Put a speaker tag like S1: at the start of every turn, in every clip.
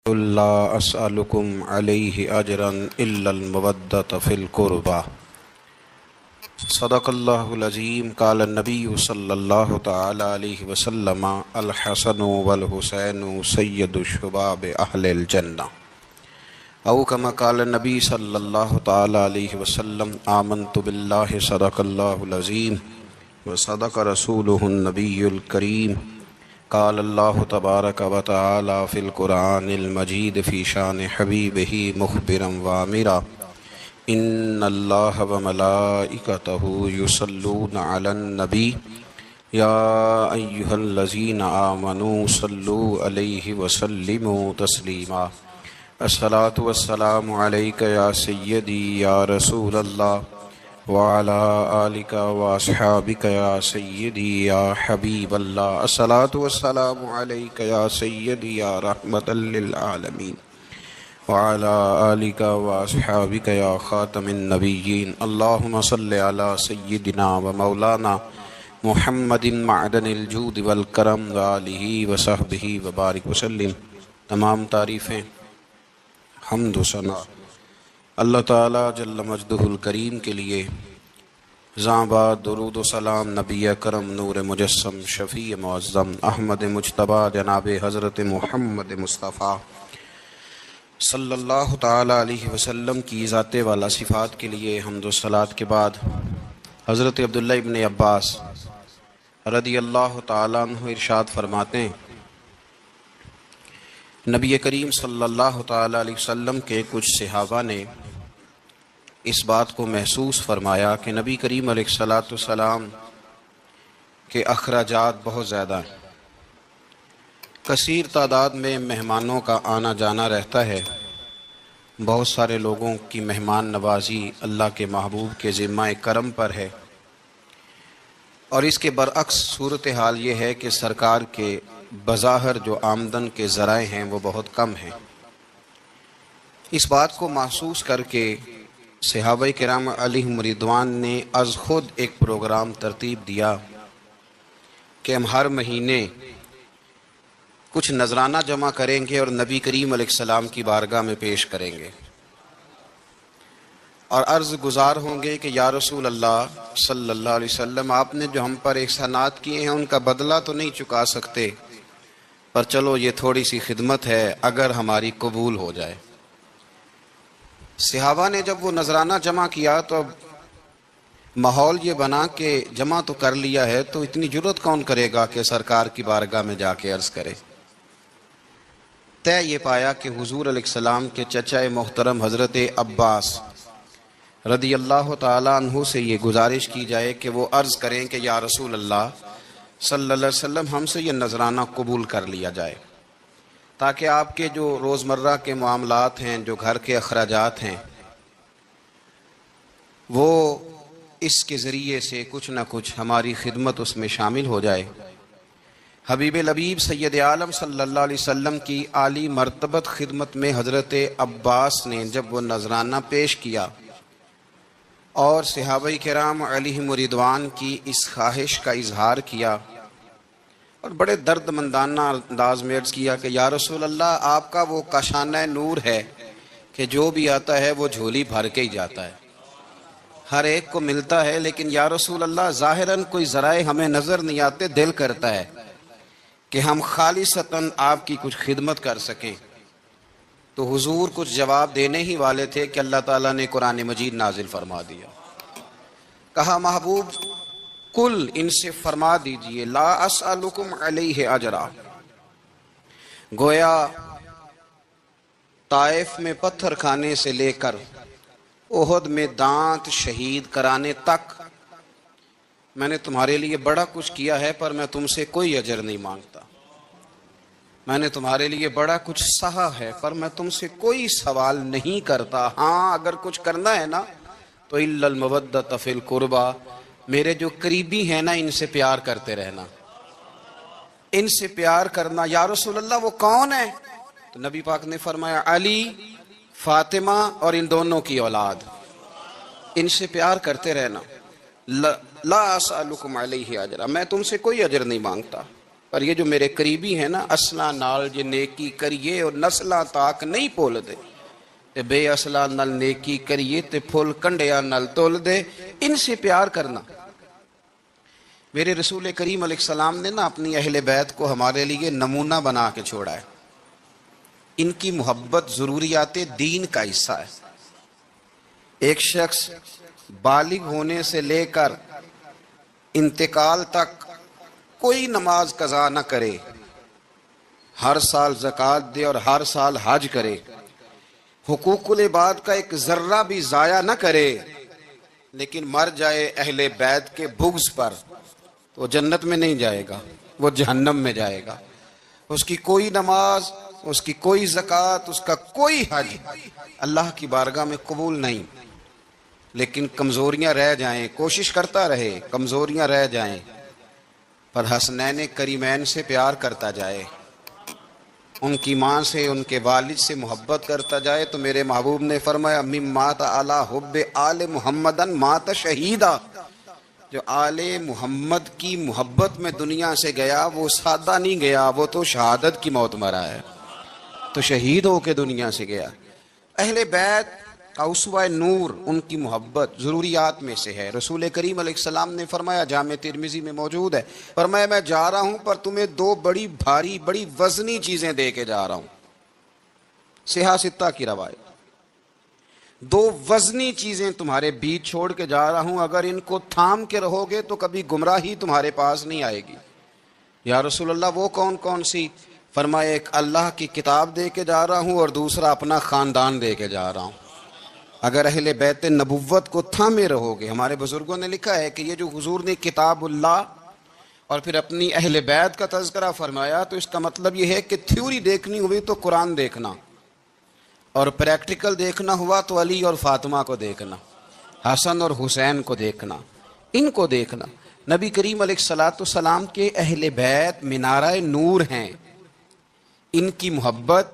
S1: لا أسألكم عليه أجرا إلا المودة في القربى صدق الله العظيم. قال النبي صلى الله تعالى عليه وسلم الحسن والحسين سيد الشباب أهل الجنة، أو كما قال النبي صلى الله تعالى عليه وسلم آمنت بالله صدق الله العظيم وصدق رسوله النبي الكريم. قال الله تبارك وتعالى في القرآن المجيد في شان حبيبه مخبرا وآمرا إن الله وملائكته يصلون على النبي يا أيها الذين آمنوا صلوا عليه وسلموا تسليما. الصلاة والسلام عليك يا سيدي يا رسول الله وعلى آلك وأصحابك يا سيدي يا حبيب الله. الصلاة والسلام عليك يا سيدي يا رحمة للعالمين وعلى آلك وأصحابك يا خاتم النبيين. اللهم صل على سيدنا ومولانا محمد معدن الجود والکرم وآلہ وصحبہ وبارک وسلم. تمام تعریفیں، حمد و ثنا اللہ تعالی جل مجدہ الکریم کے لیے. بعد درود و سلام نبی کرم نور مجسم شفیع معظم احمد مجتبیٰ جناب حضرت محمد مصطفیٰ صلی اللہ تعالی علیہ وسلم کی ذات والا صفات کے لیے حمد و صلات کے بعد حضرت عبداللہ ابن عباس رضی اللہ تعالیٰ عنہ ارشاد فرماتے ہیں، نبی کریم صلی اللہ تعالی علیہ وسلم کے کچھ صحابہ نے اس بات کو محسوس فرمایا کہ نبی کریم علیہ السلام کے اخراجات بہت زیادہ ہیں، کثیر تعداد میں مہمانوں کا آنا جانا رہتا ہے، بہت سارے لوگوں کی مہمان نوازی اللہ کے محبوب کے ذمہ کرم پر ہے، اور اس کے برعکس صورتحال یہ ہے کہ سرکار کے بظاہر جو آمدن کے ذرائع ہیں وہ بہت کم ہیں. اس بات کو محسوس کر کے صحابہ کرام علیہم رضوان نے از خود ایک پروگرام ترتیب دیا کہ ہم ہر مہینے کچھ نذرانہ جمع کریں گے اور نبی کریم علیہ السلام کی بارگاہ میں پیش کریں گے، اور عرض گزار ہوں گے کہ یا رسول اللہ صلی اللہ علیہ وسلم، آپ نے جو ہم پر احسانات کیے ہیں ان کا بدلہ تو نہیں چکا سکتے، پر چلو یہ تھوڑی سی خدمت ہے اگر ہماری قبول ہو جائے. صحابہ نے جب وہ نذرانہ جمع کیا تو اب ماحول یہ بنا کہ جمع تو کر لیا ہے تو اتنی جرت کون کرے گا کہ سرکار کی بارگاہ میں جا کے عرض کرے. طے یہ پایا کہ حضور علیہ السلام کے چچا محترم حضرت عباس رضی اللہ تعالیٰ عنہ سے یہ گزارش کی جائے کہ وہ عرض کریں کہ یا رسول اللہ صلی اللہ علیہ وسلم، ہم سے یہ نذرانہ قبول کر لیا جائے، تاکہ آپ کے جو روزمرہ کے معاملات ہیں، جو گھر کے اخراجات ہیں، وہ اس کے ذریعے سے کچھ نہ کچھ ہماری خدمت اس میں شامل ہو جائے. حبیب لبیب سید عالم صلی اللہ علیہ وسلم کی عالی مرتبت خدمت میں حضرت عباس نے جب وہ نذرانہ پیش کیا اور صحابہ کرام علیہم رضوان کی اس خواہش کا اظہار کیا اور بڑے درد مندانہ انداز میں عرض کیا کہ یا رسول اللہ، آپ کا وہ کاشانہ نور ہے کہ جو بھی آتا ہے وہ جھولی بھر کے ہی جاتا ہے، ہر ایک کو ملتا ہے، لیکن یا رسول اللہ ظاہراً کوئی ذرائع ہمیں نظر نہیں آتے، دل کرتا ہے کہ ہم خالصتاً آپ کی کچھ خدمت کر سکیں. تو حضور کچھ جواب دینے ہی والے تھے کہ اللہ تعالیٰ نے قرآن مجید نازل فرما دیا. کہا محبوب کل ان سے فرما دیجئے لا اسألکم علیہ اجرا. گویا طائف میں پتھر کھانے سے لے کر احد میں دانت شہید کرانے تک میں نے تمہارے لیے بڑا کچھ کیا ہے، پر میں تم سے کوئی اجر نہیں مانگتا. میں نے تمہارے لیے بڑا کچھ سہا ہے، پر میں تم سے کوئی سوال نہیں کرتا. ہاں اگر کچھ کرنا ہے نا تو الا المودۃ فی القربی، میرے جو قریبی ہیں نا ان سے پیار کرتے رہنا، ان سے پیار کرنا. یا رسول اللہ وہ کون ہے؟ تو نبی پاک نے فرمایا علی، فاطمہ اور ان دونوں کی اولاد، ان سے پیار کرتے رہنا. لا اسألکم علیہ اجرا، میں تم سے کوئی اجر نہیں مانگتا. پر یہ جو میرے قریبی ہیں نا، اصلاں نال جے نیکی کریے اور نسلاں تاک نہیں پول دے، تے بے اصلاں نال نیکی کریے تے پھول کنڈیاں نال تول دے. ان سے پیار کرنا. میرے رسول کریم علیہ السلام نے نا اپنی اہل بیت کو ہمارے لیے نمونہ بنا کے چھوڑا ہے. ان کی محبت ضروریات دین کا حصہ ہے. ایک شخص بالغ ہونے سے لے کر انتقال تک کوئی نماز قضا نہ کرے، ہر سال زکوٰۃ دے اور ہر سال حج کرے، حقوق العباد کا ایک ذرہ بھی ضائع نہ کرے، لیکن مر جائے اہل بیت کے بغض پر، تو وہ جنت میں نہیں جائے گا، وہ جہنم میں جائے گا. اس کی کوئی نماز، اس کی کوئی زکوٰۃ، اس کا کوئی حج اللہ کی بارگاہ میں قبول نہیں. لیکن کمزوریاں رہ جائیں، کوشش کرتا رہے، کمزوریاں رہ جائیں، پر حسنین کریمین سے پیار کرتا جائے، ان کی ماں سے، ان کے والد سے محبت کرتا جائے. تو میرے محبوب نے فرمایا مم مات علی حب آل محمدن مات شہیدا. جو آل محمد کی محبت میں دنیا سے گیا وہ سادہ نہیں گیا، وہ تو شہادت کی موت مرا ہے، تو شہید ہو کے دنیا سے گیا. اہل بیت کا اسوہ نور ان کی محبت ضروریات میں سے ہے. رسول کریم علیہ السلام نے فرمایا، جامع ترمذی میں موجود ہے، فرمایا میں جا رہا ہوں پر تمہیں دو بڑی بھاری بڑی وزنی چیزیں دے کے جا رہا ہوں. صحیح ستہ کی روایت. دو وزنی چیزیں تمہارے بیچ چھوڑ کے جا رہا ہوں، اگر ان کو تھام کے رہو گے تو کبھی گمراہی تمہارے پاس نہیں آئے گی. یا رسول اللہ وہ کون کون سی؟ فرمایا ایک اللہ کی کتاب دے کے جا رہا ہوں اور دوسرا اپنا خاندان دے کے جا رہا ہوں. اگر اہل بیت نبوت کو تھامے رہو گے، ہمارے بزرگوں نے لکھا ہے کہ یہ جو حضور نے کتاب اللہ اور پھر اپنی اہل بیت کا تذکرہ فرمایا، تو اس کا مطلب یہ ہے کہ تھیوری دیکھنی ہوئی تو قرآن دیکھنا، اور پریکٹیکل دیکھنا ہوا تو علی اور فاطمہ کو دیکھنا، حسن اور حسین کو دیکھنا، ان کو دیکھنا. نبی کریم علیہ الصلاۃ والسلام کے اہل بیت منارہ نور ہیں. ان کی محبت،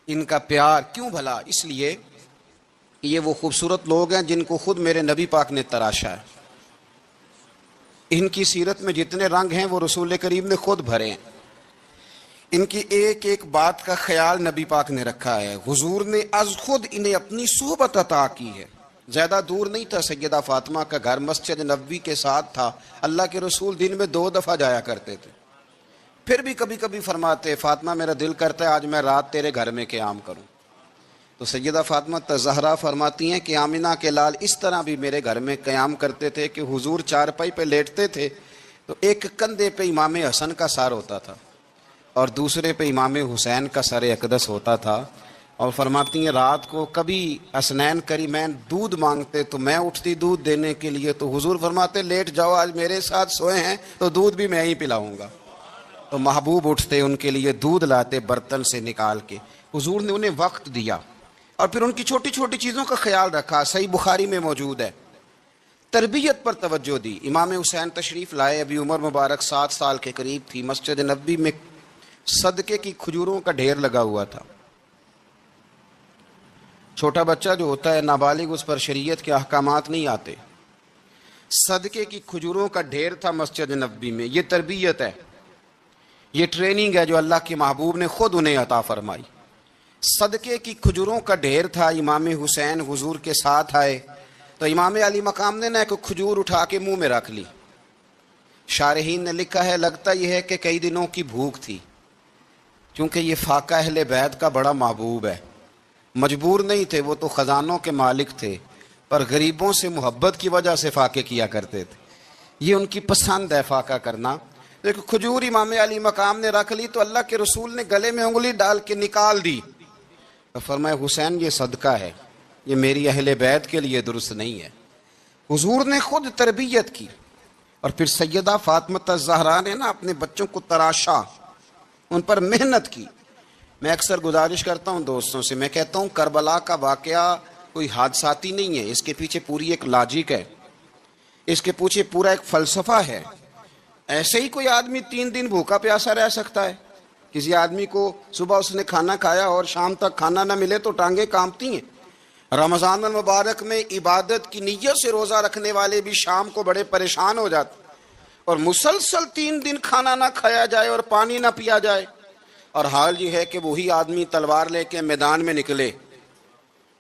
S1: ان کا پیار کیوں بھلا؟ اس لیے کہ یہ وہ خوبصورت لوگ ہیں جن کو خود میرے نبی پاک نے تراشا ہے. ان کی سیرت میں جتنے رنگ ہیں وہ رسول کریم نے خود بھرے ہیں. ان کی ایک ایک بات کا خیال نبی پاک نے رکھا ہے. حضور نے از خود انہیں اپنی صحبت عطا کی ہے. زیادہ دور نہیں تھا سیدہ فاطمہ کا گھر، مسجد نبوی کے ساتھ تھا. اللہ کے رسول دن میں 2 دفعہ جایا کرتے تھے. پھر بھی کبھی کبھی فرماتے فاطمہ میرا دل کرتا ہے آج میں رات تیرے گھر میں قیام کروں. تو سیدہ فاطمہ زہرا فرماتی ہیں کہ آمنہ کے لال اس طرح بھی میرے گھر میں قیام کرتے تھے کہ حضور چارپائی پہ لیٹتے تھے تو ایک کندھے پہ امام حسن کا سر ہوتا تھا اور دوسرے پہ امام حسین کا سر اقدس ہوتا تھا. اور فرماتی ہیں رات کو کبھی حسنین کریمین دودھ مانگتے تو میں اٹھتی دودھ دینے کے لیے، تو حضور فرماتے لیٹ جاؤ آج میرے ساتھ سوئے ہیں تو دودھ بھی میں ہی پلاؤں گا. تو محبوب اٹھتے ان کے لیے دودھ لاتے برتن سے نکال کے. حضور نے انہیں وقت دیا اور پھر ان کی چھوٹی چھوٹی چیزوں کا خیال رکھا. صحیح بخاری میں موجود ہے. تربیت پر توجہ دی. امام حسین تشریف لائے، ابھی عمر مبارک 7 سال کے قریب تھی. مسجد نبوی میں صدقے کی کھجوروں کا ڈھیر لگا ہوا تھا. چھوٹا بچہ جو ہوتا ہے نابالغ، اس پر شریعت کے احکامات نہیں آتے. صدقے کی کھجوروں کا ڈھیر تھا مسجد نبوی میں. یہ تربیت ہے، یہ ٹریننگ ہے جو اللہ کے محبوب نے خود انہیں عطا فرمائی. صدقے کی کھجوروں کا ڈھیر تھا. امام حسین حضور کے ساتھ آئے تو امام علی مقام نے ایک کھجور اٹھا کے منہ میں رکھ لی. شارحین نے لکھا ہے لگتا یہ ہے کہ کئی دنوں کی بھوک تھی، کیونکہ یہ فاقہ اہل بیت کا بڑا محبوب ہے. مجبور نہیں تھے، وہ تو خزانوں کے مالک تھے، پر غریبوں سے محبت کی وجہ سے فاقے کیا کرتے تھے. یہ ان کی پسند ہے فاقہ کرنا. ایک کھجور امام علی مقام نے رکھ لی تو اللہ کے رسول نے گلے میں انگلی ڈال کے نکال دی. فرمایا حسین یہ صدقہ ہے، یہ میری اہل بیت کے لیے درست نہیں ہے. حضور نے خود تربیت کی. اور پھر سیدہ فاطمہ الزہرا نے اپنے بچوں کو تراشا، ان پر محنت کی. میں اکثر گزارش کرتا ہوں دوستوں سے، میں کہتا ہوں کربلا کا واقعہ کوئی حادثاتی نہیں ہے، اس کے پیچھے پوری ایک لاجک ہے، اس کے پیچھے پورا ایک فلسفہ ہے. ایسے ہی کوئی آدمی 3 دن بھوکا پیاسا رہ سکتا ہے؟ کسی آدمی کو صبح اس نے کھانا کھایا اور شام تک کھانا نہ ملے تو ٹانگیں کانپتی ہیں. رمضان المبارک میں عبادت کی نیت سے روزہ رکھنے والے بھی شام کو بڑے پریشان ہو جاتے. اور مسلسل 3 دن کھانا نہ کھایا جائے اور پانی نہ پیا جائے، اور حال یہ ہے کہ وہی آدمی تلوار لے کے میدان میں نکلے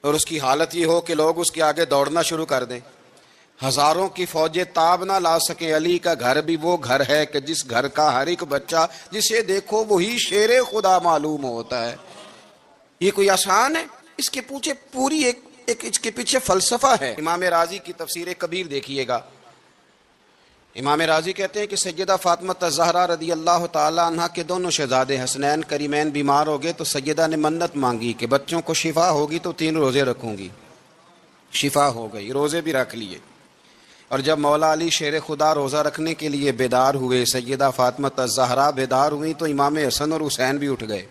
S1: اور اس کی حالت یہ ہو کہ لوگ اس کے آگے دوڑنا شروع کر دیں، ہزاروں کی فوجیں تاب نہ لا سکیں۔ علی کا گھر بھی وہ گھر ہے کہ جس گھر کا ہر ایک بچہ جسے دیکھو وہی شیر خدا معلوم ہوتا ہے۔ یہ کوئی آسان ہے؟ اس کے پیچھے پوری ایک اس کے پیچھے فلسفہ ہے۔ امام رازی کی تفسیر کبیر دیکھیے گا، امام رازی کہتے ہیں کہ سیدہ فاطمہ الزہرا رضی اللہ تعالی عنہ کے دونوں شہزادے حسنین کریمین بیمار ہو گئے تو سیدہ نے منت مانگی کہ بچوں کو شفا ہوگی تو 3 روزے رکھوں گی۔ شفا ہو گئی، روزے بھی رکھ لیے، اور جب مولا علی شیر خدا روزہ رکھنے کے لیے بیدار ہوئے، سیدہ فاطمہ الزہرا بیدار ہوئی تو امام حسن اور حسین بھی اٹھ گئے،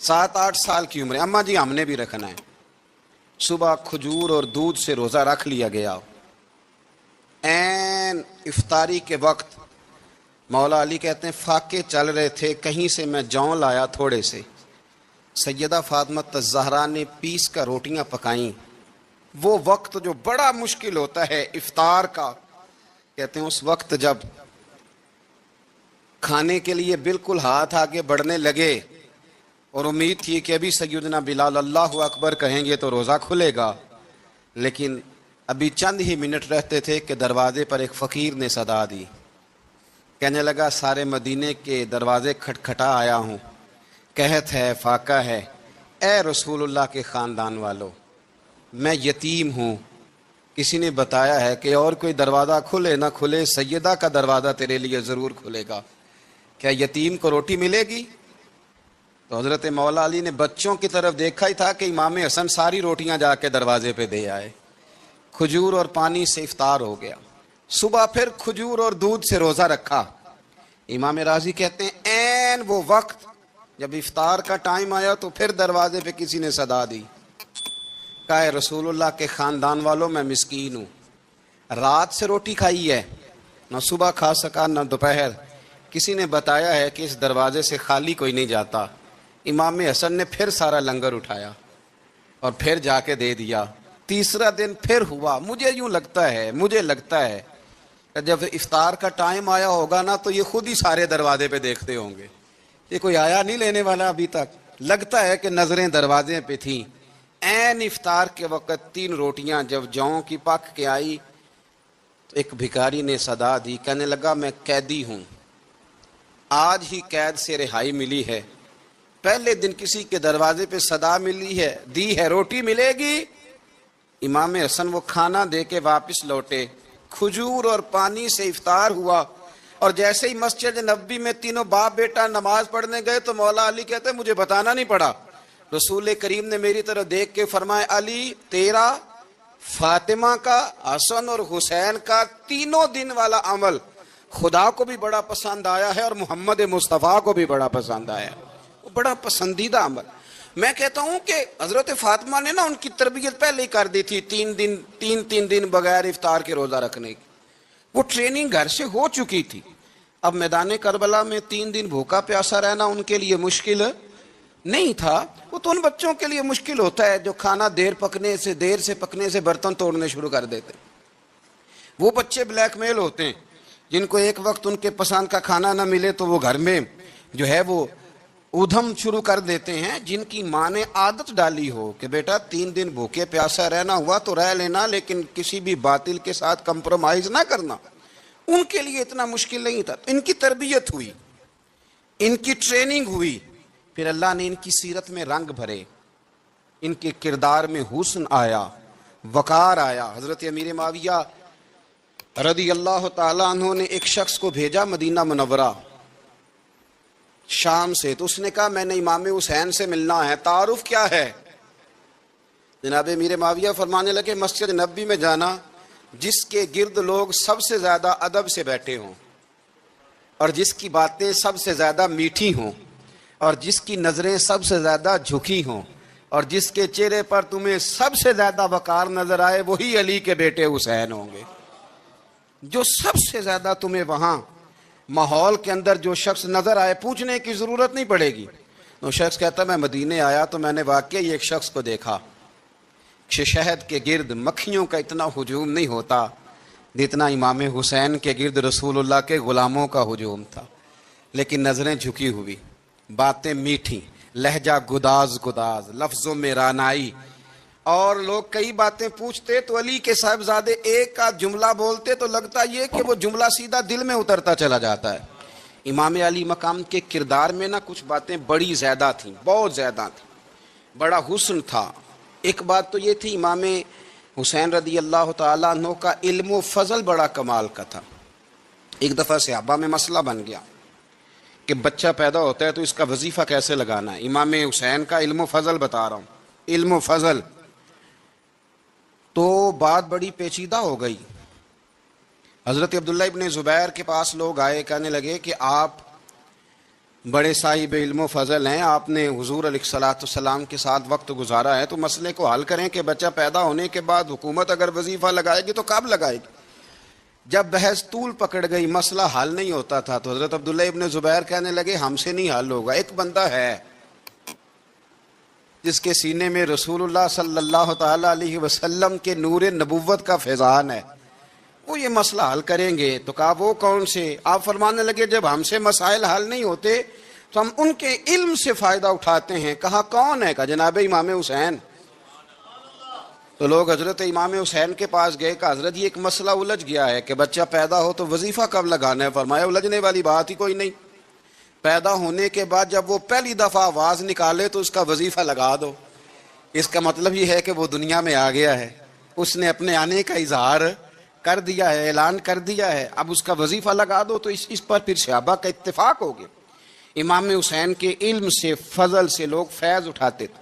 S1: 7-8 سال کی عمر، اماں جی ہم نے بھی رکھنا ہے۔ صبح کھجور اور دودھ سے روزہ رکھ لیا گیا۔ عین افطاری کے وقت مولا علی کہتے ہیں فاقے چل رہے تھے، کہیں سے میں جون لایا تھوڑے سے، سیدہ فاطمہ الزہرا نے پیس کر روٹیاں پکائیں۔ وہ وقت جو بڑا مشکل ہوتا ہے افطار کا، کہتے ہیں اس وقت جب کھانے کے لیے بالکل ہاتھ آگے بڑھنے لگے اور امید تھی کہ ابھی سیدنا بلال اللہ اکبر کہیں گے تو روزہ کھلے گا، لیکن ابھی چند ہی منٹ رہتے تھے کہ دروازے پر ایک فقیر نے صدا دی، کہنے لگا سارے مدینے کے دروازے کھٹکھٹا آیا ہوں، قحط ہے، فاقہ ہے، اے رسول اللہ کے خاندان والو، میں یتیم ہوں، کسی نے بتایا ہے کہ اور کوئی دروازہ کھلے نہ کھلے سیدہ کا دروازہ تیرے لیے ضرور کھلے گا، کیا یتیم کو روٹی ملے گی؟ تو حضرت مولا علی نے بچوں کی طرف دیکھا ہی تھا کہ امام حسن ساری روٹیاں جا کے دروازے پہ دے آئے، کھجور اور پانی سے افطار ہو گیا۔ صبح پھر کھجور اور دودھ سے روزہ رکھا۔ امام رازی کہتے ہیں عین وہ وقت جب افطار کا ٹائم آیا تو پھر دروازے پہ کسی نے صدا دی، کہا اے رسول اللہ کے خاندان والوں میں مسکین ہوں، رات سے روٹی کھائی ہے، نہ صبح کھا سکا نہ دوپہر، کسی نے بتایا ہے کہ اس دروازے سے خالی کوئی نہیں جاتا۔ امام حسن نے پھر سارا لنگر اٹھایا اور پھر جا کے دے دیا۔ تیسرا دن پھر ہوا، مجھے لگتا ہے کہ جب افطار کا ٹائم آیا ہوگا نا تو یہ خود ہی سارے دروازے پہ دیکھتے ہوں گے، یہ کوئی آیا نہیں لینے والا ابھی تک، لگتا ہے کہ نظریں دروازے پہ تھیں۔ عین افطار کے وقت 3 روٹیاں جب جوں کی پک کے آئی تو ایک بھکاری نے صدا دی، کہنے لگا میں قیدی ہوں، آج ہی قید سے رہائی ملی ہے، پہلے دن کسی کے دروازے پہ صدا دی ہے روٹی ملے گی۔ امام حسن وہ کھانا دے کے واپس لوٹے، کھجور اور پانی سے افطار ہوا، اور جیسے ہی مسجد نبوی میں تینوں باپ بیٹا نماز پڑھنے گئے تو مولا علی کہتے مجھے بتانا نہیں پڑا، رسول کریم نے میری طرف دیکھ کے فرمایا علی تیرا، فاطمہ کا، حسن اور حسین کا 3 دن والا عمل خدا کو بھی بڑا پسند آیا ہے اور محمد مصطفیٰ کو بھی بڑا پسند آیا ہے، وہ بڑا پسندیدہ عمل۔ میں کہتا ہوں کہ حضرت فاطمہ نے نا ان کی تربیت پہلے ہی کر دی تھی، 3 دن بغیر افطار کے روزہ رکھنے کی، وہ ٹریننگ گھر سے ہو چکی تھی۔ اب میدان کربلا میں 3 دن بھوکا پیاسا رہنا ان کے لیے مشکل نہیں تھا، وہ تو ان بچوں کے لیے مشکل ہوتا ہے جو کھانا دیر سے پکنے سے برتن توڑنے شروع کر دیتے، وہ بچے بلیک میل ہوتے ہیں جن کو ایک وقت ان کے پسند کا کھانا نہ ملے تو وہ گھر میں جو ہے وہ ادھم شروع کر دیتے ہیں، جن کی ماں نے عادت ڈالی ہو کہ بیٹا 3 دن بھوکے پیاسا رہنا ہوا تو رہ لینا، لیکن کسی بھی باطل کے ساتھ کمپرومائز نہ کرنا، ان کے لیے اتنا مشکل نہیں تھا۔ ان کی تربیت ہوئی، ان کی ٹریننگ ہوئی، پھر اللہ نے ان کی سیرت میں رنگ بھرے، ان کے کردار میں حسن آیا، وقار آیا۔ حضرت امیر معاویہ رضی اللہ تعالیٰ عنہ نے ایک شخص کو بھیجا مدینہ منورہ شام سے، تو اس نے کہا میں نے امام حسین سے ملنا ہے، تعارف کیا ہے؟ جناب امیر معاویہ فرمانے لگے مسجد نبوی میں جانا جس کے گرد لوگ سب سے زیادہ ادب سے بیٹھے ہوں اور جس کی باتیں سب سے زیادہ میٹھی ہوں اور جس کی نظریں سب سے زیادہ جھکی ہوں اور جس کے چہرے پر تمہیں سب سے زیادہ وقار نظر آئے وہی علی کے بیٹے حسین ہوں گے۔ جو سب سے زیادہ تمہیں وہاں ماحول کے اندر جو شخص نظر آئے، پوچھنے کی ضرورت نہیں پڑے گی، وہ شخص کہتا میں مدینے آیا تو میں نے واقعی ایک شخص کو دیکھا، شہد کے گرد مکھیوں کا اتنا ہجوم نہیں ہوتا، جتنا امام حسین کے گرد رسول اللہ کے غلاموں کا ہجوم تھا، لیکن نظریں جھکی ہوئی، باتیں میٹھی، لہجہ گداز گداز، لفظوں میں رانائی، اور لوگ کئی باتیں پوچھتے تو علی کے صاحبزادے ایک کا جملہ بولتے تو لگتا یہ کہ وہ جملہ سیدھا دل میں اترتا چلا جاتا ہے۔ امام علی مقام کے کردار میں کچھ باتیں بڑی زیادہ تھیں، بہت زیادہ تھیں، بڑا حسن تھا۔ ایک بات تو یہ تھی، امام حسین رضی اللہ تعالیٰ عنہ کا علم و فضل بڑا کمال کا تھا۔ ایک دفعہ صحابہ میں مسئلہ بن گیا کہ بچہ پیدا ہوتا ہے تو اس کا وظیفہ کیسے لگانا ہے۔ امام حسین کا علم و فضل بتا رہا ہوں، علم و فضل، تو بات بڑی پیچیدہ ہو گئی۔ حضرت عبداللہ ابن زبیر کے پاس لوگ آئے، کہنے لگے کہ آپ بڑے صاحب علم و فضل ہیں، آپ نے حضور علیہ الصلوۃ والسلام کے ساتھ وقت گزارا ہے، تو مسئلے کو حل کریں کہ بچہ پیدا ہونے کے بعد حکومت اگر وظیفہ لگائے گی تو کب لگائے گی۔ جب بحث طول پکڑ گئی، مسئلہ حل نہیں ہوتا تھا، تو حضرت عبداللہ ابن زبیر کہنے لگے ہم سے نہیں حل ہوگا، ایک بندہ ہے جس کے سینے میں رسول اللہ صلی اللہ تعالی علیہ وسلم کے نور نبوت کا فیضان ہے، وہ یہ مسئلہ حل کریں گے۔ تو کہا وہ کون سے؟ آپ فرمانے لگے جب ہم سے مسائل حل نہیں ہوتے تو ہم ان کے علم سے فائدہ اٹھاتے ہیں۔ کہا کون ہے؟ کہا جناب امام حسین۔ تو لوگ حضرت امام حسین کے پاس گئے، کہا حضرت یہ ایک مسئلہ الجھ گیا ہے کہ بچہ پیدا ہو تو وظیفہ کب لگانا ہے۔ فرمایا الجھنے والی بات ہی کوئی نہیں، پیدا ہونے کے بعد جب وہ پہلی دفعہ آواز نکالے تو اس کا وظیفہ لگا دو۔ اس کا مطلب یہ ہے کہ وہ دنیا میں آ گیا ہے، اس نے اپنے آنے کا اظہار کر دیا ہے، اعلان کر دیا ہے، اب اس کا وظیفہ لگا دو۔ تو اس پر پھر صحابہ کا اتفاق ہو گیا۔ امام حسین کے علم سے، فضل سے لوگ فیض اٹھاتے تھے۔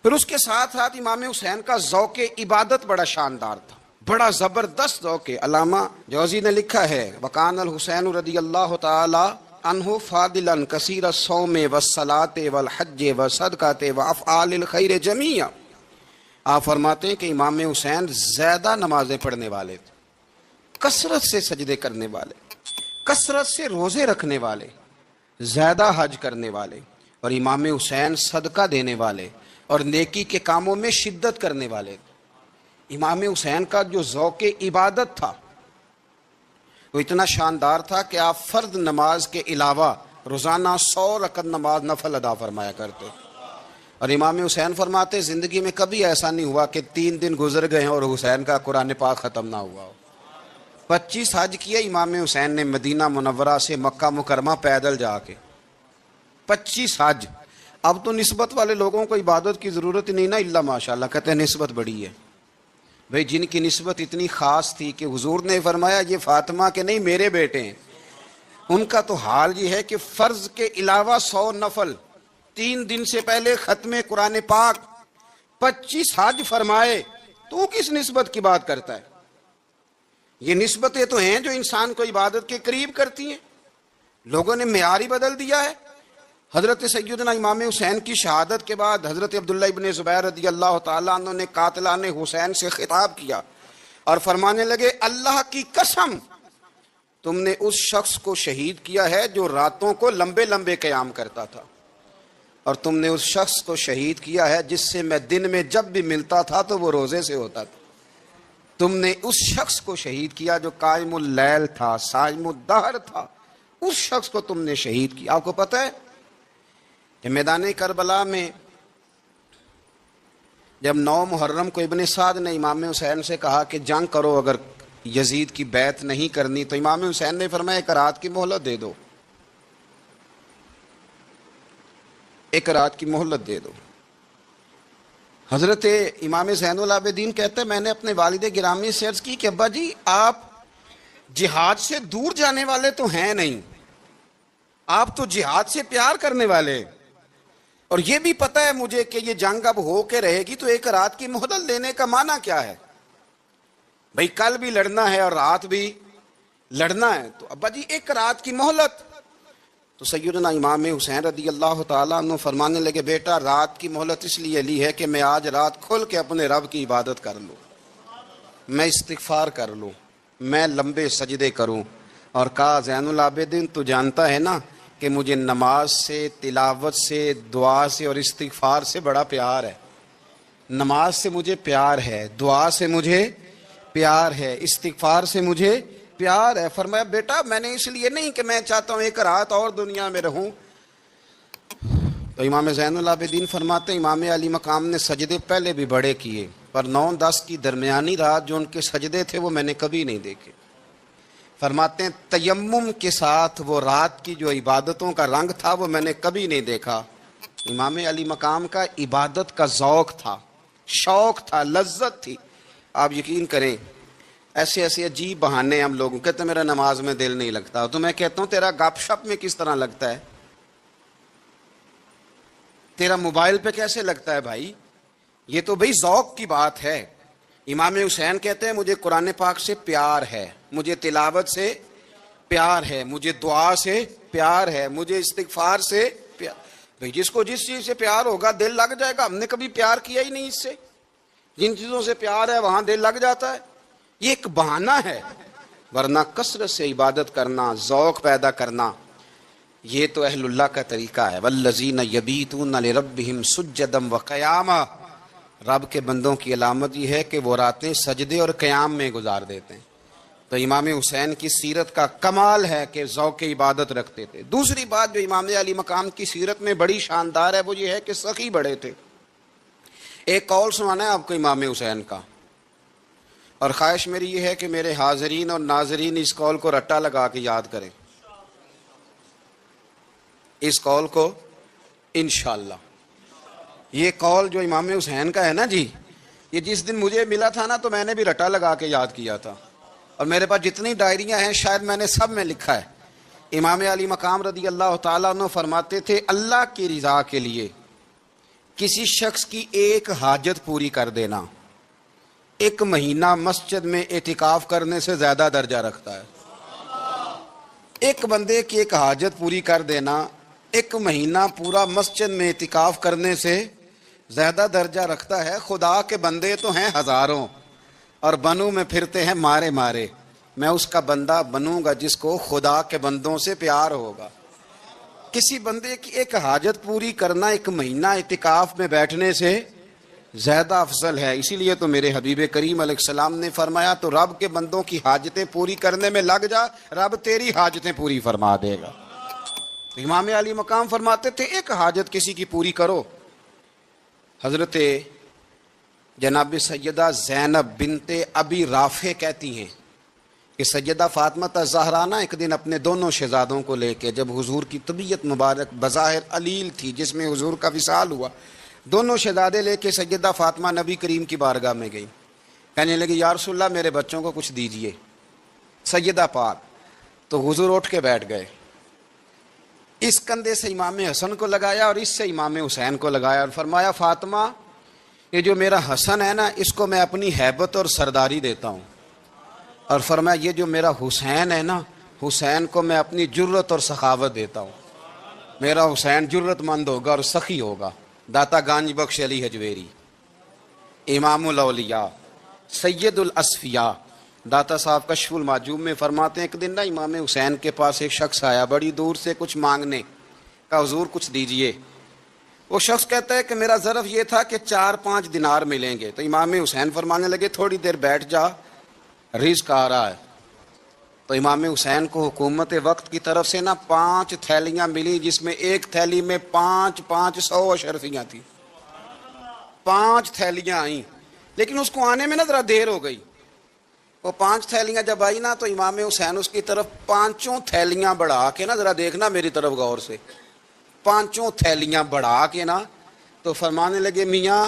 S1: پھر اس کے ساتھ ساتھ امام حسین کا ذوق عبادت بڑا شاندار تھا، بڑا زبردست ذوق۔ علامہ جوزی نے لکھا ہے وکان الحسین رضی اللہ تعالی عنہ فاضلا کثیر الصوم والصلاۃ والحج والصدقۃ وافعال الخیر جمیعا۔ آپ فرماتے ہیں کہ امام حسین زیادہ نمازیں پڑھنے والے تھے، کثرت سے سجدے کرنے والے، کثرت سے روزے رکھنے والے، زیادہ حج کرنے والے، اور امام حسین صدقہ دینے والے اور نیکی کے کاموں میں شدت کرنے والے۔ امام حسین کا جو ذوق عبادت تھا وہ اتنا شاندار تھا کہ آپ فرض نماز کے علاوہ روزانہ 100 رکعت نماز نفل ادا فرمایا کرتے۔ اور امام حسین فرماتے زندگی میں کبھی ایسا نہیں ہوا کہ 3 دن گزر گئے ہیں اور حسین کا قرآن پاک ختم نہ ہوا ہو۔ 25 حج کیے امام حسین نے مدینہ منورہ سے مکہ مکرمہ پیدل جا کے، 25 حج۔ اب تو نسبت والے لوگوں کو عبادت کی ضرورت نہیں نا، اللہ ماشاءاللہ کہتے ہیں نسبت بڑی ہے۔ بھئی جن کی نسبت اتنی خاص تھی کہ حضور نے فرمایا یہ فاطمہ کے نہیں میرے بیٹے ہیں، ان کا تو حال یہ ہے کہ فرض کے علاوہ 100 نفل، 3 دن سے پہلے ختم قرآن پاک، 25 حج فرمائے، تو کس نسبت کی بات کرتا ہے؟ یہ نسبتیں تو ہیں جو انسان کو عبادت کے قریب کرتی ہیں۔ لوگوں نے معیار ہی بدل دیا ہے۔ حضرت سیدنا امام حسین کی شہادت کے بعد حضرت عبداللہ ابن زبیر رضی اللہ تعالیٰ عنہ نے قاتلان حسین سے خطاب کیا اور فرمانے لگے اللہ کی قسم تم نے اس شخص کو شہید کیا ہے جو راتوں کو لمبے لمبے قیام کرتا تھا، اور تم نے اس شخص کو شہید کیا ہے جس سے میں دن میں جب بھی ملتا تھا تو وہ روزے سے ہوتا تھا۔ تم نے اس شخص کو شہید کیا جو قائم اللیل تھا، صائم الدہر تھا، اس شخص کو تم نے شہید کیا۔ آپ کو پتہ ہے کہ میدان کربلا میں جب 9 محرم کو ابن سعد نے امام حسین سے کہا کہ جنگ کرو اگر یزید کی بیعت نہیں کرنی، تو امام حسین نے فرمایا 1 رات کی مہلت دے دو، 1 رات کی مہلت دے دو۔ حضرت امام زین العابدین کہتے ہیں میں نے اپنے والد گرامی سے عرض کی کہ ابا جی آپ جہاد سے دور جانے والے تو ہیں نہیں، آپ تو جہاد سے پیار کرنے والے، اور یہ بھی پتہ ہے مجھے کہ یہ جنگ اب ہو کے رہے گی، تو 1 رات کی مہلت لینے کا معنی کیا ہے؟ بھئی کل بھی لڑنا ہے اور رات بھی لڑنا ہے، تو ابا جی 1 رات کی مہلت۔ تو سیدنا امام حسین رضی اللہ تعالیٰ عنہ فرمانے لگے بیٹا رات کی مہلت اس لیے لی ہے کہ میں آج رات کھل کے اپنے رب کی عبادت کر لوں، میں استغفار کر لوں، میں لمبے سجدے کروں۔ اور کہا زین العابدین تو جانتا ہے نا کہ مجھے نماز سے، تلاوت سے، دعا سے اور استغفار سے بڑا پیار ہے۔ نماز سے مجھے پیار ہے، دعا سے مجھے پیار ہے، استغفار سے مجھے پیار ہے۔ فرمایا بیٹا میں نے اس لیے نہیں کہ میں چاہتا ہوں ایک رات اور دنیا میں رہوں۔ تو امام زین العابدین فرماتے ہیں امام علی مقام نے سجدے پہلے بھی بڑے کیے، پر 9-10 کی درمیانی رات جو ان کے سجدے تھے وہ میں نے کبھی نہیں دیکھے۔ فرماتے ہیں تیمم کے ساتھ وہ رات کی جو عبادتوں کا رنگ تھا وہ میں نے کبھی نہیں دیکھا۔ امام علی مقام کا عبادت کا ذوق تھا، شوق تھا، لذت تھی۔ آپ یقین کریں ایسے ایسے عجیب بہانے ہم لوگوں کہتے ہیں میرا نماز میں دل نہیں لگتا، تو میں کہتا ہوں تیرا گپ شپ میں کس طرح لگتا ہے، تیرا موبائل پہ کیسے لگتا ہے بھائی؟ یہ تو بھائی ذوق کی بات ہے۔ امام حسین کہتے ہیں مجھے قرآن پاک سے پیار ہے، مجھے تلاوت سے پیار ہے، مجھے دعا سے پیار ہے، مجھے استغفار سے پیار۔ بھائی جس کو جس چیز سے پیار ہوگا دل لگ جائے گا۔ ہم نے کبھی پیار کیا ہی نہیں اس سے، جن چیزوں سے پیار ہے وہاں دل لگ جاتا ہے۔ یہ ایک بہانہ ہے، ورنہ کثرت سے عبادت کرنا، ذوق پیدا کرنا، یہ تو اہل اللہ کا طریقہ ہے۔ والذین یبیتون لربہم سجدا وقیاما، رب کے بندوں کی علامت یہ ہے کہ وہ راتیں سجدے اور قیام میں گزار دیتے ہیں۔ تو امام حسین کی سیرت کا کمال ہے کہ ذوق عبادت رکھتے تھے۔ دوسری بات جو امام علی مقام کی سیرت میں بڑی شاندار ہے وہ یہ ہے کہ سخی بڑے تھے۔ ایک قول سنانا ہے آپ کو امام حسین کا، اور خواہش میری یہ ہے کہ میرے حاضرین اور ناظرین اس قول کو رٹا لگا کے یاد کریں، اس قول کو انشاءاللہ۔ یہ قول جو امام حسین کا ہے نا جی، یہ جس دن مجھے ملا تھا نا تو میں نے بھی رٹا لگا کے یاد کیا تھا، اور میرے پاس جتنی ڈائریاں ہیں شاید میں نے سب میں لکھا ہے۔ امام علی مقام رضی اللہ تعالیٰ عنہ فرماتے تھے اللہ کی رضا کے لیے کسی شخص کی ایک حاجت پوری کر دینا 1 مہینہ مسجد میں اعتکاف کرنے سے زیادہ درجہ رکھتا ہے۔ ایک بندے کی ایک حاجت پوری کر دینا 1 مہینہ پورا مسجد میں اعتکاف کرنے سے زیادہ درجہ رکھتا ہے۔ خدا کے بندے تو ہیں ہزاروں اور بنوں میں پھرتے ہیں مارے مارے، میں اس کا بندہ بنوں گا جس کو خدا کے بندوں سے پیار ہوگا۔ کسی بندے کی ایک حاجت پوری کرنا 1 مہینہ اعتکاف میں بیٹھنے سے زیادہ افضل ہے۔ اسی لیے تو میرے حبیب کریم علیہ السلام نے فرمایا تو رب کے بندوں کی حاجتیں پوری کرنے میں لگ جا، رب تیری حاجتیں پوری فرما دے گا۔ امام علی مقام فرماتے تھے ایک حاجت کسی کی پوری کرو۔ حضرت جناب سیدہ زینب بنت ابی رافع کہتی ہیں کہ سیدہ فاطمہ الزہرا نا ایک دن اپنے دونوں شہزادوں کو لے کے، جب حضور کی طبیعت مبارک بظاہر علیل تھی جس میں حضور کا وصال ہوا، دونوں شہزادے لے کے سیدہ فاطمہ نبی کریم کی بارگاہ میں گئی، کہنے لگی یا رسول اللہ میرے بچوں کو کچھ دیجئے سیدہ پاک۔ تو حضور اٹھ کے بیٹھ گئے، اس کندھے سے امام حسن کو لگایا اور اس سے امام حسین کو لگایا اور فرمایا فاطمہ یہ جو میرا حسن ہے نا اس کو میں اپنی ہیبت اور سرداری دیتا ہوں، اور فرمایا یہ جو میرا حسین ہے نا حسین کو میں اپنی جرت اور سخاوت دیتا ہوں، میرا حسین جرت مند ہوگا اور سخی ہوگا۔ داتا گانج بخش علی حجویری، امام الاولیاء، سید الاصفیاء، داتا صاحب کشف المعجوب میں فرماتے ہیں ایک دن نا امام حسین کے پاس ایک شخص آیا بڑی دور سے کچھ مانگنے کا، حضور کچھ دیجئے۔ وہ شخص کہتا ہے کہ میرا ظرف یہ تھا کہ 4-5 دینار ملیں گے۔ تو امام حسین فرمانے لگے تھوڑی دیر بیٹھ جا، رزق آ رہا ہے۔ تو امام حسین کو حکومت وقت کی طرف سے نا 5 تھیلیاں ملی جس میں ایک تھیلی میں 500 اشرفیاں تھیں، 5 تھیلیاں آئیں، لیکن اس کو آنے میں نا ذرا دیر ہو گئی۔ وہ 5 تھیلیاں جب آئی نا تو امام حسین اس کی طرف 5 تھیلیاں بڑھا کے نا، ذرا دیکھنا میری طرف غور سے، 5 تھیلیاں بڑھا کے نا تو فرمانے لگے میاں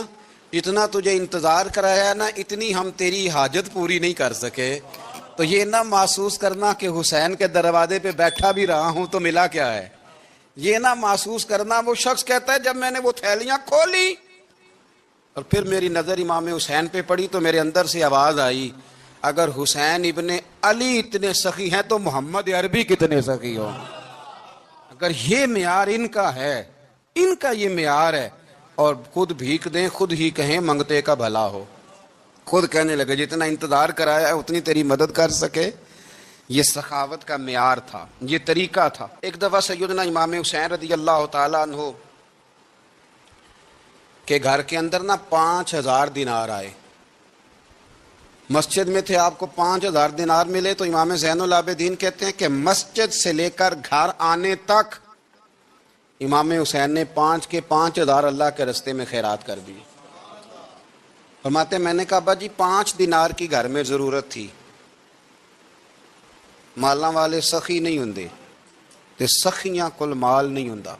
S1: جتنا تجھے انتظار کرایا نا اتنی ہم تیری حاجت پوری نہیں کر سکے۔ تو یہ نہ محسوس کرنا کہ حسین کے دروازے پہ بیٹھا بھی رہا ہوں تو ملا کیا ہے، یہ نہ محسوس کرنا۔ وہ شخص کہتا ہے جب میں نے وہ تھیلیاں کھولی اور پھر میری نظر امام حسین پہ پڑی تو میرے اندر سے آواز آئی اگر حسین ابن علی اتنے سخی ہیں تو محمد عربی کتنے سخی ہوں۔ اگر یہ معیار ان کا ہے، ان کا یہ معیار ہے، اور خود بھیک دیں خود ہی کہیں منگتے کا بھلا ہو، خود کہنے لگے جتنا انتظار کرایا ہے اتنی تیری مدد کر سکے۔ یہ سخاوت کا معیار تھا، یہ طریقہ تھا۔ ایک دفعہ سیدنا امام حسین رضی اللہ تعالیٰ عنہ کے گھر کے اندر نا 5000 دینار آئے، مسجد میں تھے، آپ کو 5,000 دینار ملے، تو امام زین العابدین کہتے ہیں کہ مسجد سے لے کر گھر آنے تک امام حسین نے 5 کے 5,000 اللہ کے رستے میں خیرات کر دی۔ فرماتے ہیں میں نے کہا ابا جی 5 دینار کی گھر میں ضرورت تھی، مالاں والے سخی نہیں ہوندے تے سخیاں کل مال نہیں ہوندا،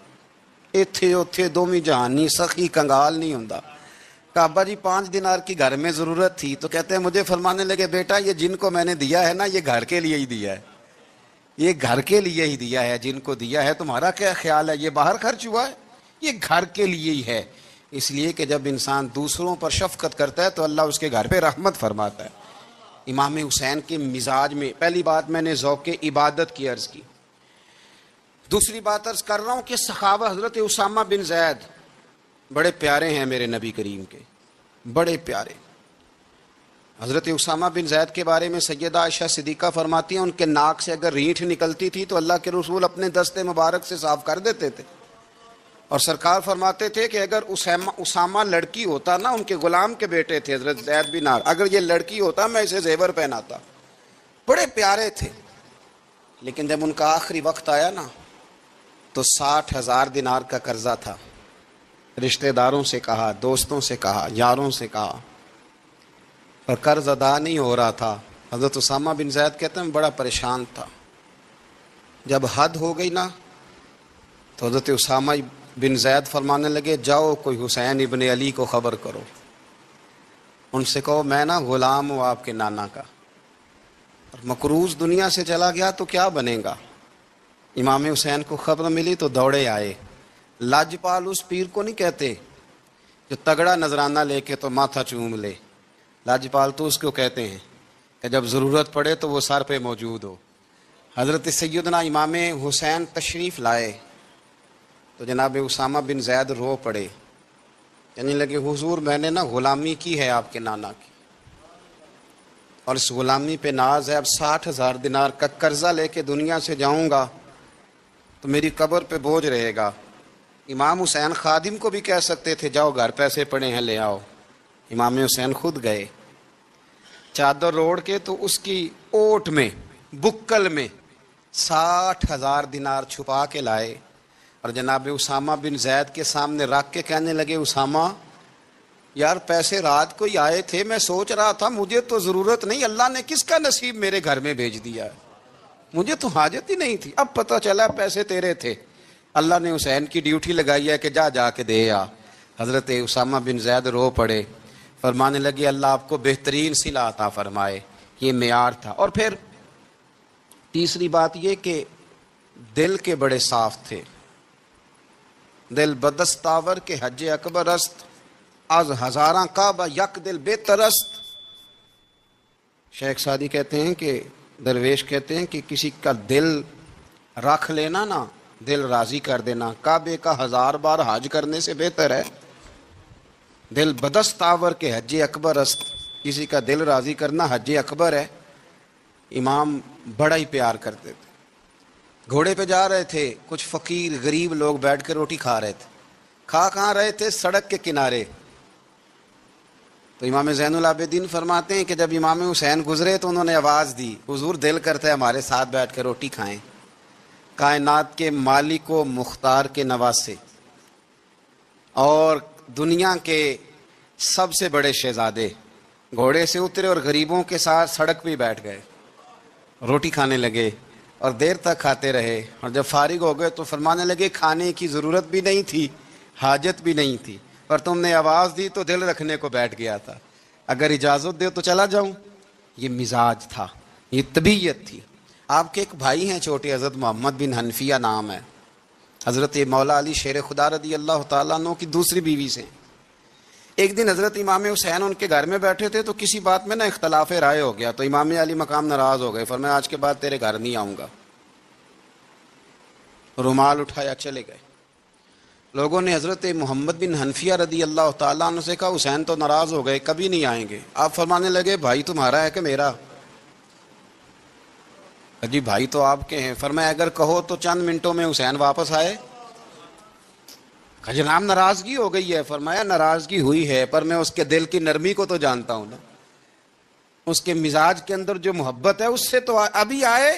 S1: ایتھے اوتھے دوویں جہانی سخی کنگال نہیں ہوندا۔ کہا ابا جی 5 دینار کی گھر میں ضرورت تھی، تو کہتے ہیں مجھے فرمانے لگے بیٹا یہ جن کو میں نے دیا ہے نا یہ گھر کے لیے ہی دیا ہے، یہ گھر کے لیے ہی دیا ہے، جن کو دیا ہے تمہارا کیا خیال ہے یہ باہر خرچ ہوا ہے، یہ گھر کے لیے ہی ہے۔ اس لیے کہ جب انسان دوسروں پر شفقت کرتا ہے تو اللہ اس کے گھر پہ رحمت فرماتا ہے۔ امام حسین کے مزاج میں پہلی بات میں نے ذوق عبادت کی عرض کی، دوسری بات عرض کر رہا ہوں کہ صحابہ حضرت اسامہ بن زید بڑے پیارے ہیں میرے نبی کریم کے، بڑے پیارے۔ حضرت اسامہ بن زید کے بارے میں سیدہ عائشہ صدیقہ فرماتی ہیں ان کے ناک سے اگر رینٹھ نکلتی تھی تو اللہ کے رسول اپنے دستے مبارک سے صاف کر دیتے تھے، اور سرکار فرماتے تھے کہ اگر اسامہ لڑکی ہوتا نا، ان کے غلام کے بیٹے تھے حضرت زید بن عار، اگر یہ لڑکی ہوتا میں اسے زیور پہناتا۔ بڑے پیارے تھے، لیکن جب ان کا آخری وقت آیا نا تو 60,000 دینار کا قرضہ تھا، رشتہ داروں سے کہا، دوستوں سے کہا، یاروں سے کہا، پر قرض ادا نہیں ہو رہا تھا۔ حضرت اسامہ بن زید کہتے ہیں بڑا پریشان تھا۔ جب حد ہو گئی نا تو حضرت اسامہ بن زید فرمانے لگے جاؤ کوئی حسین ابن علی کو خبر کرو، ان سے کہو میں نا غلام ہوں آپ کے نانا کا، اور مقروض دنیا سے چلا گیا تو کیا بنے گا۔ امام حسین کو خبر ملی تو دوڑے آئے۔ لاجپال اس پیر کو نہیں کہتے جو تگڑا نذرانہ لے کے تو ماتھا چوم لے، لاجپال تو اس کو کہتے ہیں کہ جب ضرورت پڑے تو وہ سر پہ موجود ہو۔ حضرت سیدنا امام حسین تشریف لائے تو جناب اسامہ بن زید رو پڑے، کہنے لگے حضور میں نے نا غلامی کی ہے آپ کے نانا کی، اور اس غلامی پہ ناز ہے، اب 60,000 دینار کا قرضہ لے کے دنیا سے جاؤں گا تو میری قبر پہ بوجھ رہے گا۔ امام حسین خادم کو بھی کہہ سکتے تھے جاؤ گھر پیسے پڑے ہیں لے آؤ، امام حسین خود گئے، چادر اوڑھ کے تو اس کی اوٹ میں بکل میں 60,000 دینار چھپا کے لائے، اور جناب اسامہ بن زید کے سامنے رکھ کے کہنے لگے اسامہ یار پیسے رات کو ہی آئے تھے، میں سوچ رہا تھا مجھے تو ضرورت نہیں، اللہ نے کس کا نصیب میرے گھر میں بھیج دیا ہے، مجھے تو حاجت ہی نہیں تھی، اب پتہ چلا پیسے تیرے تھے، اللہ نے حسین کی ڈیوٹی لگائی ہے کہ جا کے دے آ۔ حضرت اسامہ بن زید رو پڑے، فرمانے لگے اللہ آپ کو بہترین صلہ عطا فرمائے، یہ معیار تھا۔ اور پھر تیسری بات یہ کہ دل کے بڑے صاف تھے، دل بدستاور کے حج اکبر است، از ہزاراں کعبہ یک دل بہتر است۔ شیخ سعدی کہتے ہیں کہ درویش کہتے ہیں کہ کسی کا دل رکھ لینا نا، دل راضی کر دینا کعبے کا 1000 بار حج کرنے سے بہتر ہے۔ دل بدستاور کے حج اکبر است، کسی کا دل راضی کرنا حج اکبر ہے۔ امام بڑا ہی پیار کرتے تھے، گھوڑے پہ جا رہے تھے، کچھ فقیر غریب لوگ بیٹھ کے روٹی کھا رہے تھے، کھا کہاں رہے تھے سڑک کے کنارے، تو امام زین العابدین فرماتے ہیں کہ جب امام حسین گزرے تو انہوں نے آواز دی حضور دل کرتا ہے ہمارے ساتھ بیٹھ کے روٹی کھائیں۔ کائنات کے مالک و مختار کے نواسے اور دنیا کے سب سے بڑے شہزادے گھوڑے سے اترے اور غریبوں کے ساتھ سڑک پہ بیٹھ گئے، روٹی کھانے لگے اور دیر تک کھاتے رہے، اور جب فارغ ہو گئے تو فرمانے لگے کھانے کی ضرورت بھی نہیں تھی، حاجت بھی نہیں تھی، پر تم نے آواز دی تو دل رکھنے کو بیٹھ گیا تھا، اگر اجازت دے تو چلا جاؤں۔ یہ مزاج تھا، یہ طبیعت تھی۔ آپ کے ایک بھائی ہیں چھوٹے، حضرت محمد بن حنفیہ نام ہے، حضرت مولا علی شیر خدا رضی اللہ تعالیٰ عنہ کی دوسری بیوی سے۔ ایک دن حضرت امام حسین ان کے گھر میں بیٹھے تھے تو کسی بات میں نا اختلاف رائے ہو گیا، تو امام علی مقام ناراض ہو گئے، فرمایا آج کے بعد تیرے گھر نہیں آؤں گا، رومال اٹھایا چلے گئے۔ لوگوں نے حضرت محمد بن حنفیہ رضی اللہ تعالیٰ عنہ سے کہا حسین تو ناراض ہو گئے، کبھی نہیں آئیں گے۔ آپ فرمانے لگے بھائی تمہارا ہے کہ میرا؟ جی بھائی تو آپ کے ہیں۔ فرمایا اگر کہو تو چند منٹوں میں حسین واپس آئے۔ جناب ناراضگی ہو گئی ہے۔ فرمایا ناراضگی ہوئی ہے پر میں اس کے دل کی نرمی کو تو جانتا ہوں نا۔ اس کے مزاج کے اندر جو محبت ہے اس سے تو ابھی آئے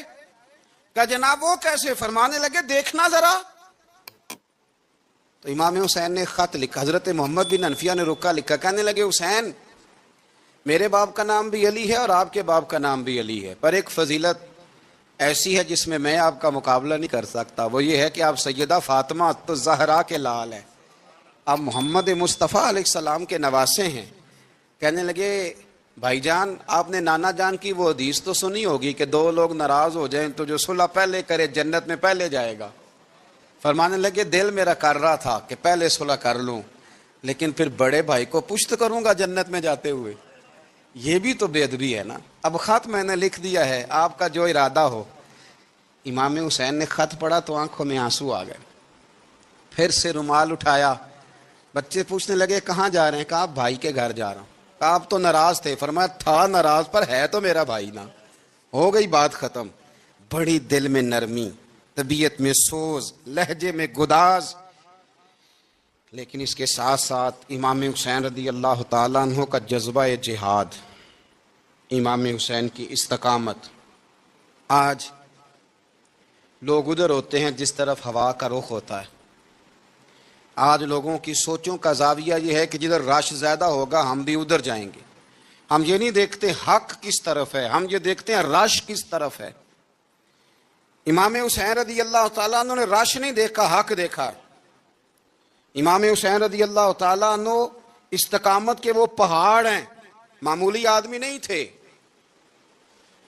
S1: کہ جناب وہ کیسے؟ فرمانے لگے دیکھنا ذرا. تو امام حسین نے خط لکھا، حضرت محمد بن حنفیہ نے رکا لکھا، کہنے لگے حسین میرے باپ کا نام بھی علی ہے اور آپ کے باپ کا نام بھی علی ہے، پر ایک فضیلت ایسی ہے جس میں آپ کا مقابلہ نہیں کر سکتا، وہ یہ ہے کہ آپ سیدہ فاطمہ تو زہرا کے لال ہیں، آپ محمد مصطفیٰ علیہ السلام کے نواسے ہیں. کہنے لگے بھائی جان آپ نے نانا جان کی وہ حدیث تو سنی ہوگی کہ دو لوگ ناراض ہو جائیں تو جو صلح پہلے کرے جنت میں پہلے جائے گا. فرمانے لگے دل میرا کر رہا تھا کہ پہلے صلح کر لوں، لیکن پھر بڑے بھائی کو پشت کروں گا جنت میں جاتے ہوئے، یہ بھی تو بے ادبی ہے نا. اب خط میں نے لکھ دیا ہے، آپ کا جو ارادہ ہو. امام حسین نے خط پڑھا تو آنکھوں میں آنسو آ گئے، پھر سے رومال اٹھایا. بچے پوچھنے لگے کہاں جا رہے ہیں؟ کہا آپ بھائی کے گھر جا رہا ہوں. کہا آپ تو ناراض تھے؟ فرمایا تھا ناراض پر ہے تو میرا بھائی نا. ہو گئی بات ختم. بڑی دل میں نرمی، طبیعت میں سوز، لہجے میں گداز. لیکن اس کے ساتھ ساتھ امام حسین رضی اللہ تعالیٰ عنہ کا جذبہ جہاد، امام حسین کی استقامت. آج لوگ ادھر ہوتے ہیں جس طرف ہوا کا رخ ہوتا ہے. آج لوگوں کی سوچوں کا زاویہ یہ ہے کہ جدھر رش زیادہ ہوگا ہم بھی ادھر جائیں گے. ہم یہ نہیں دیکھتے حق کس طرف ہے، ہم یہ دیکھتے ہیں رش کس طرف ہے. امام حسین رضی اللہ تعالیٰ عنہ نے رش نہیں دیکھا، حق دیکھا. امام حسین رضی اللہ تعالیٰ عنہ استقامت کے وہ پہاڑ ہیں، معمولی آدمی نہیں تھے.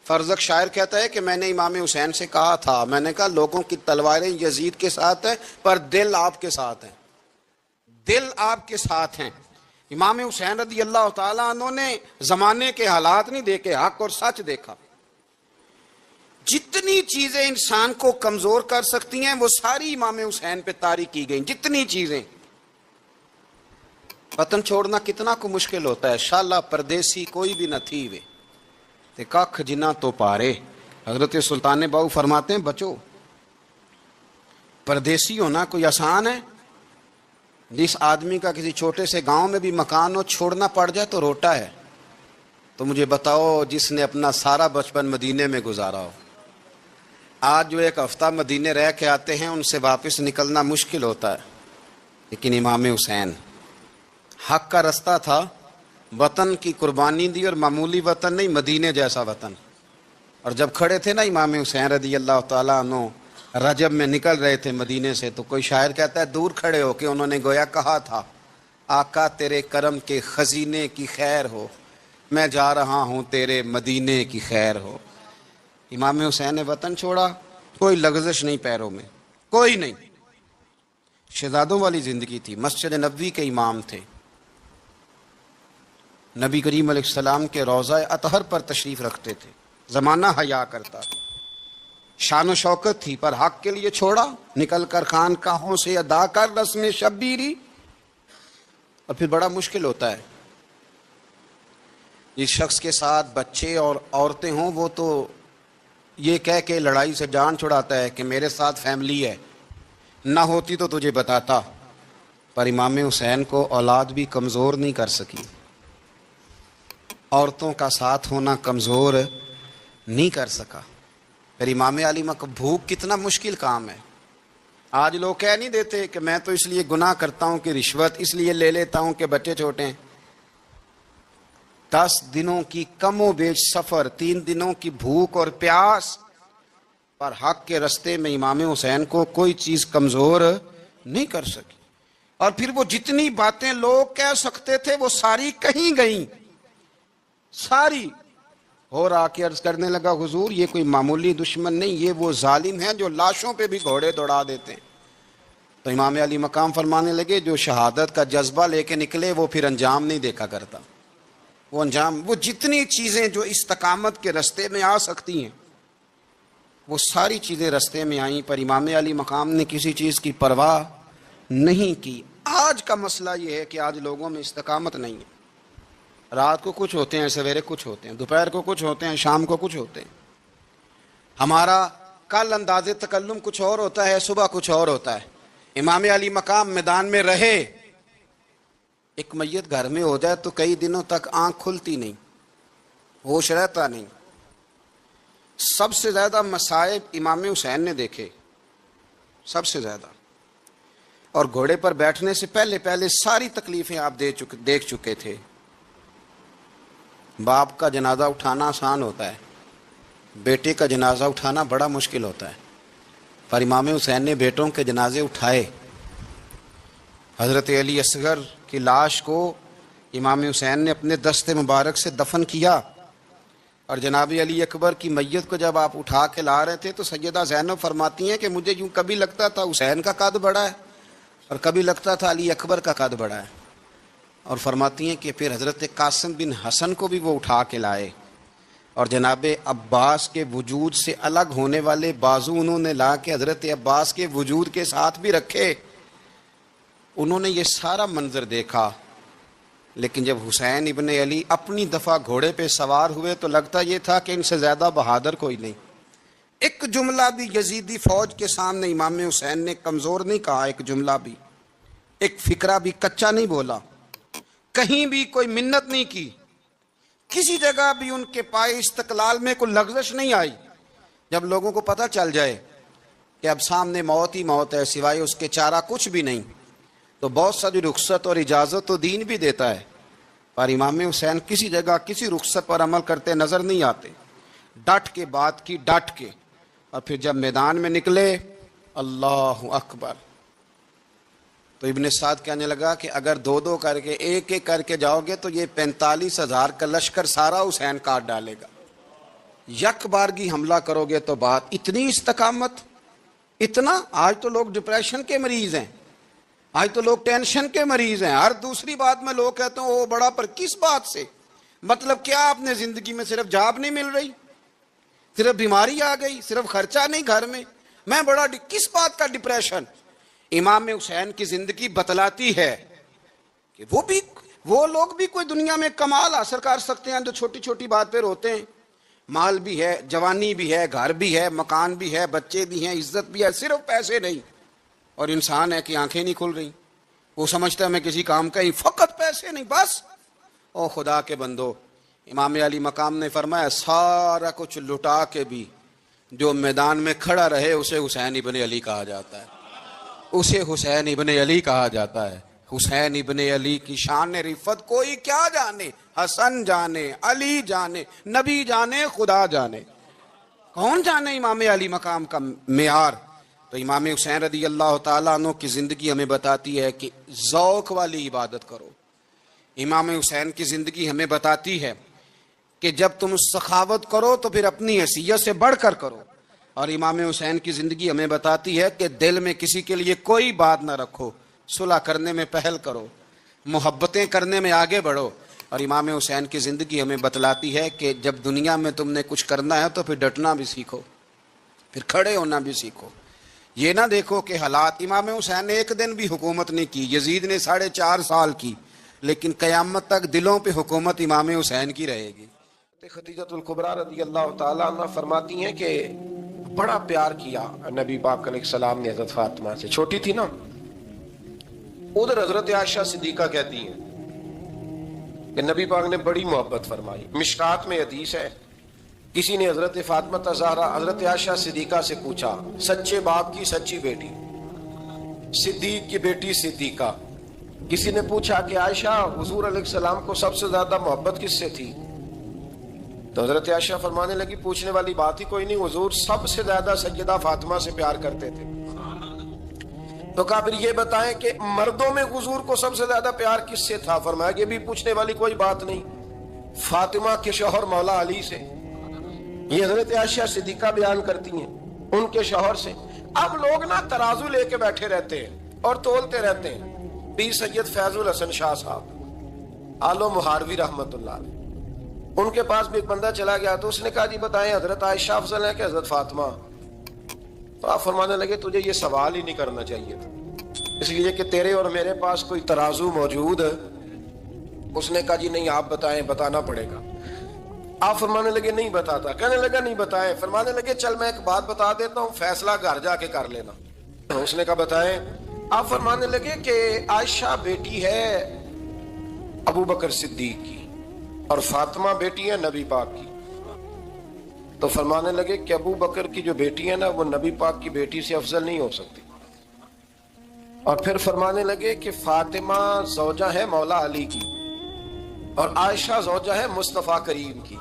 S1: فرزق شاعر کہتا ہے کہ میں نے امام حسین سے کہا تھا، میں نے کہا لوگوں کی تلواریں یزید کے ساتھ ہیں پر دل آپ کے ساتھ ہیں، دل آپ کے ساتھ ہیں. امام حسین رضی اللہ تعالیٰ عنہ نے زمانے کے حالات نہیں دیکھے، حق اور سچ دیکھا. جتنی چیزیں انسان کو کمزور کر سکتی ہیں وہ ساری امام حسین پہ طاری کی گئیں. جتنی چیزیں. وطن چھوڑنا کتنا کو مشکل ہوتا ہے. شالا پردیسی کوئی بھی نہ تھی وے تے ککھ جنا تو پارے. حضرت سلطان باؤ فرماتے ہیں بچو پردیسی ہونا کوئی آسان ہے؟ جس آدمی کا کسی چھوٹے سے گاؤں میں بھی مکان ہو چھوڑنا پڑ جائے تو روٹا ہے. تو مجھے بتاؤ جس نے اپنا سارا بچپن مدینے میں گزارا ہو. آج جو ایک ہفتہ مدینے رہ کے آتے ہیں ان سے واپس نکلنا مشکل ہوتا ہے. لیکن امام حسین حق کا رستہ تھا، وطن کی قربانی دی، اور معمولی وطن نہیں، مدینے جیسا وطن. اور جب کھڑے تھے نا امام حسین رضی اللہ تعالیٰ عنہ رجب میں نکل رہے تھے مدینے سے، تو کوئی شاعر کہتا ہے دور کھڑے ہو کے انہوں نے گویا کہا تھا آقا تیرے کرم کے خزینے کی خیر ہو، میں جا رہا ہوں تیرے مدینے کی خیر ہو. امام حسین نے وطن چھوڑا، کوئی لغزش نہیں پیروں میں، کوئی نہیں. شہزادوں والی زندگی تھی. مسجد نبوی کے امام تھے. نبی کریم علیہ السلام کے روضہ اطہر پر تشریف رکھتے تھے. زمانہ حیا کرتا تھا، شان و شوکت تھی، پر حق کے لیے چھوڑا. نکل کر خانقاہوں سے ادا کر رسم شبیری. اور پھر بڑا مشکل ہوتا ہے. جس شخص کے ساتھ بچے اور عورتیں ہوں وہ تو یہ کہہ کے لڑائی سے جان چھڑاتا ہے کہ میرے ساتھ فیملی ہے، نہ ہوتی تو تجھے بتاتا. پر امام حسین کو اولاد بھی کمزور نہیں کر سکی، عورتوں کا ساتھ ہونا کمزور نہیں کر سکا. پھر امام علی بھوک کتنا مشکل کام ہے. آج لوگ کہہ نہیں دیتے کہ میں تو اس لیے گناہ کرتا ہوں کہ رشوت اس لیے لے لیتا ہوں کہ بچے چھوٹے ہیں. 10 دنوں کی کم و بیش سفر، 3 دنوں کی بھوک اور پیاس، پر حق کے رستے میں امام حسین کو کوئی چیز کمزور نہیں کر سکی. اور پھر وہ جتنی باتیں لوگ کہہ سکتے تھے وہ ساری کہیں گئیں، ساری. اور آ کے عرض کرنے لگا حضور یہ کوئی معمولی دشمن نہیں، یہ وہ ظالم ہیں جو لاشوں پہ بھی گھوڑے دوڑا دیتے ہیں. تو امام علی مقام فرمانے لگے جو شہادت کا جذبہ لے کے نکلے وہ پھر انجام نہیں دیکھا کرتا. وہ انجام، وہ جتنی چیزیں جو استقامت کے رستے میں آ سکتی ہیں وہ ساری چیزیں رستے میں آئیں، پر امام علی مقام نے کسی چیز کی پرواہ نہیں کی. آج کا مسئلہ یہ ہے کہ آج لوگوں میں استقامت نہیں ہے. رات کو کچھ ہوتے ہیں، سویرے کچھ ہوتے ہیں، دوپہر کو کچھ ہوتے ہیں، شام کو کچھ ہوتے ہیں. ہمارا کل انداز تکلم کچھ اور ہوتا ہے، صبح کچھ اور ہوتا ہے. امام علی مقام میدان میں رہے. ایک میت گھر میں ہو جائے تو کئی دنوں تک آنکھ کھلتی نہیں. ہوش رہتا نہیں. سب سے زیادہ مصائب امام حسین نے دیکھے، سب سے زیادہ. اور گھوڑے پر بیٹھنے سے پہلے ساری تکلیفیں آپ دیکھ چکے تھے. باپ کا جنازہ اٹھانا آسان ہوتا ہے، بیٹے کا جنازہ اٹھانا بڑا مشکل ہوتا ہے. پر امام حسین نے بیٹوں کے جنازے اٹھائے. حضرت علی اصغر کی لاش کو امام حسین نے اپنے دست مبارک سے دفن کیا، اور جناب علی اکبر کی میت کو جب آپ اٹھا کے لا رہے تھے تو سیدہ زینب فرماتی ہیں کہ مجھے یوں کبھی لگتا تھا حسین کا قد بڑا ہے اور کبھی لگتا تھا علی اکبر کا قد بڑا ہے. اور فرماتی ہیں کہ پھر حضرت قاسم بن حسن کو بھی وہ اٹھا کے لائے، اور جناب عباس کے وجود سے الگ ہونے والے بازو انہوں نے لا کے حضرت عباس کے وجود کے ساتھ بھی رکھے. انہوں نے یہ سارا منظر دیکھا. لیکن جب حسین ابن علی اپنی دفعہ گھوڑے پہ سوار ہوئے تو لگتا یہ تھا کہ ان سے زیادہ بہادر کوئی نہیں. ایک جملہ بھی یزیدی فوج کے سامنے امام حسین نے کمزور نہیں کہا، ایک جملہ بھی، ایک فکرہ بھی کچا نہیں بولا، کہیں بھی کوئی منت نہیں کی، کسی جگہ بھی ان کے پائے استقلال میں کوئی لغزش نہیں آئی. جب لوگوں کو پتہ چل جائے کہ اب سامنے موت ہی موت ہے، سوائے اس کے چارہ کچھ بھی نہیں، تو بہت ساری رخصت اور اجازت تو دین بھی دیتا ہے. پر امام حسین کسی جگہ کسی رخصت پر عمل کرتے نظر نہیں آتے. ڈٹ کے بات کی، ڈٹ کے. اور پھر جب میدان میں نکلے، اللہ اکبر، تو ابن سعد کہنے لگا کہ اگر دو دو کر کے ایک ایک کر کے جاؤ گے تو یہ 45,000 کا لشکر سارا حسین کاٹ ڈالے گا. یک بارگی حملہ کرو گے تو بات. اتنی استقامت، اتنا. آج تو لوگ ڈپریشن کے مریض ہیں، آج تو لوگ ٹینشن کے مریض ہیں. ہر دوسری بات میں لوگ کہتے ہیں وہ بڑا، پر کس بات سے؟ مطلب کیا آپ نے زندگی میں صرف جاب نہیں مل رہی، صرف بیماری آ گئی، صرف خرچہ نہیں گھر میں بڑا کس بات کا ڈپریشن؟ امام حسین کی زندگی بتلاتی ہے کہ وہ لوگ بھی کوئی دنیا میں کمال حاصل کر سکتے ہیں جو چھوٹی چھوٹی بات پہ روتے ہیں. مال بھی ہے، جوانی بھی ہے، گھر بھی ہے، مکان بھی ہے، بچے بھی ہیں، عزت بھی ہے، صرف پیسے نہیں. اور انسان ہے کہ آنکھیں نہیں کھل رہی، وہ سمجھتا ہے میں کسی کام کا ہی، فقط پیسے نہیں بس. او خدا کے بندو، امام علی مقام نے فرمایا سارا کچھ لٹا کے بھی جو میدان میں کھڑا رہے اسے حسین ابن علی کہا جاتا ہے، اسے حسین ابن علی کہا جاتا ہے. حسین ابن علی کی شان رفت کوئی کیا جانے، حسن جانے، علی جانے، نبی جانے، خدا جانے، کون جانے امام علی مقام کا معیار. تو امام حسین رضی اللہ تعالیٰ عنہ کی زندگی ہمیں بتاتی ہے کہ ذوق والی عبادت کرو. امام حسین کی زندگی ہمیں بتاتی ہے کہ جب تم سخاوت کرو تو پھر اپنی حیثیت سے بڑھ کر کرو. اور امام حسین کی زندگی ہمیں بتاتی ہے کہ دل میں کسی کے لیے کوئی بات نہ رکھو، صلح کرنے میں پہل کرو، محبتیں کرنے میں آگے بڑھو. اور امام حسین کی زندگی ہمیں بتلاتی ہے کہ جب دنیا میں تم نے کچھ کرنا ہے تو پھر ڈٹنا بھی سیکھو، پھر کھڑے ہونا بھی سیکھو. یہ نہ دیکھو کہ حالات. امام حسین نے ایک دن بھی حکومت نہیں کی، یزید نے 4.5 سال کی، لیکن قیامت تک دلوں پہ حکومت امام حسین کی رہے گی. خدیجۃ الکبریٰ رضی اللہ تعالیٰ عنہ فرماتی ہیں کہ بڑا پیار کیا نبی پاک علیہ السلام نے حضرت فاطمہ سے. چھوٹی تھی نا. ادھر حضرت عائشہ صدیقہ کہتی ہیں کہ نبی پاک نے بڑی محبت فرمائی. مشکات میں حدیث ہے، کسی نے حضرت فاطمہ زہرا حضرت عائشہ صدیقہ سے پوچھا، سچے باپ کی سچی بیٹی، صدیق کی بیٹی صدیقہ. کسی نے پوچھا کہ عائشہ حضور علیہ السلام کو سب سے زیادہ محبت کس سے تھی؟ تو حضرت عائشہ فرمانے لگی پوچھنے والی بات ہی کوئی نہیں، حضور سب سے زیادہ سیدہ فاطمہ سے پیار کرتے تھے. تو کہا پھر یہ بتائیں کہ مردوں میں حضور کو سب سے زیادہ پیار کس سے تھا؟ فرمایا یہ بھی پوچھنے والی کوئی بات نہیں، فاطمہ کے شوہر مولا علی سے. یہ حضرت عائشہ صدیقہ بیان کرتی ہیں ان کے شوہر سے. اب لوگ نا ترازو لے کے بیٹھے رہتے ہیں اور تولتے رہتے ہیں. پیر سید فیض الحسن شاہ صاحب آلو مہاروی رحمت اللہ علیہ، ان کے پاس بھی ایک بندہ چلا گیا تو اس نے کہا جی بتائیں حضرت عائشہ افضل ہے کہ حضرت فاطمہ؟ تو آپ فرمانے لگے تجھے یہ سوال ہی نہیں کرنا چاہیے تھا، اس لیے کہ تیرے اور میرے پاس کوئی ترازو موجود ہے. اس نے کہا جی نہیں آپ بتائیں، بتانا پڑے گا. آپ فرمانے لگے نہیں بتاتا. کہنے لگا نہیں بتائیں. فرمانے لگے چل میں ایک بات بتا دیتا ہوں، فیصلہ گھر جا کے کر لینا. اس نے کہا بتائیں. آپ فرمانے لگے کہ عائشہ بیٹی ہے ابو بکر صدیق کی،
S2: اور فاطمہ بیٹی ہے نبی پاک کی. تو فرمانے لگے کہ ابو بکر کی جو بیٹی ہے نا وہ نبی پاک کی بیٹی سے افضل نہیں ہو سکتی. اور پھر فرمانے لگے کہ فاطمہ زوجہ ہے مولا علی کی اور عائشہ زوجہ ہے مصطفیٰ کریم کی.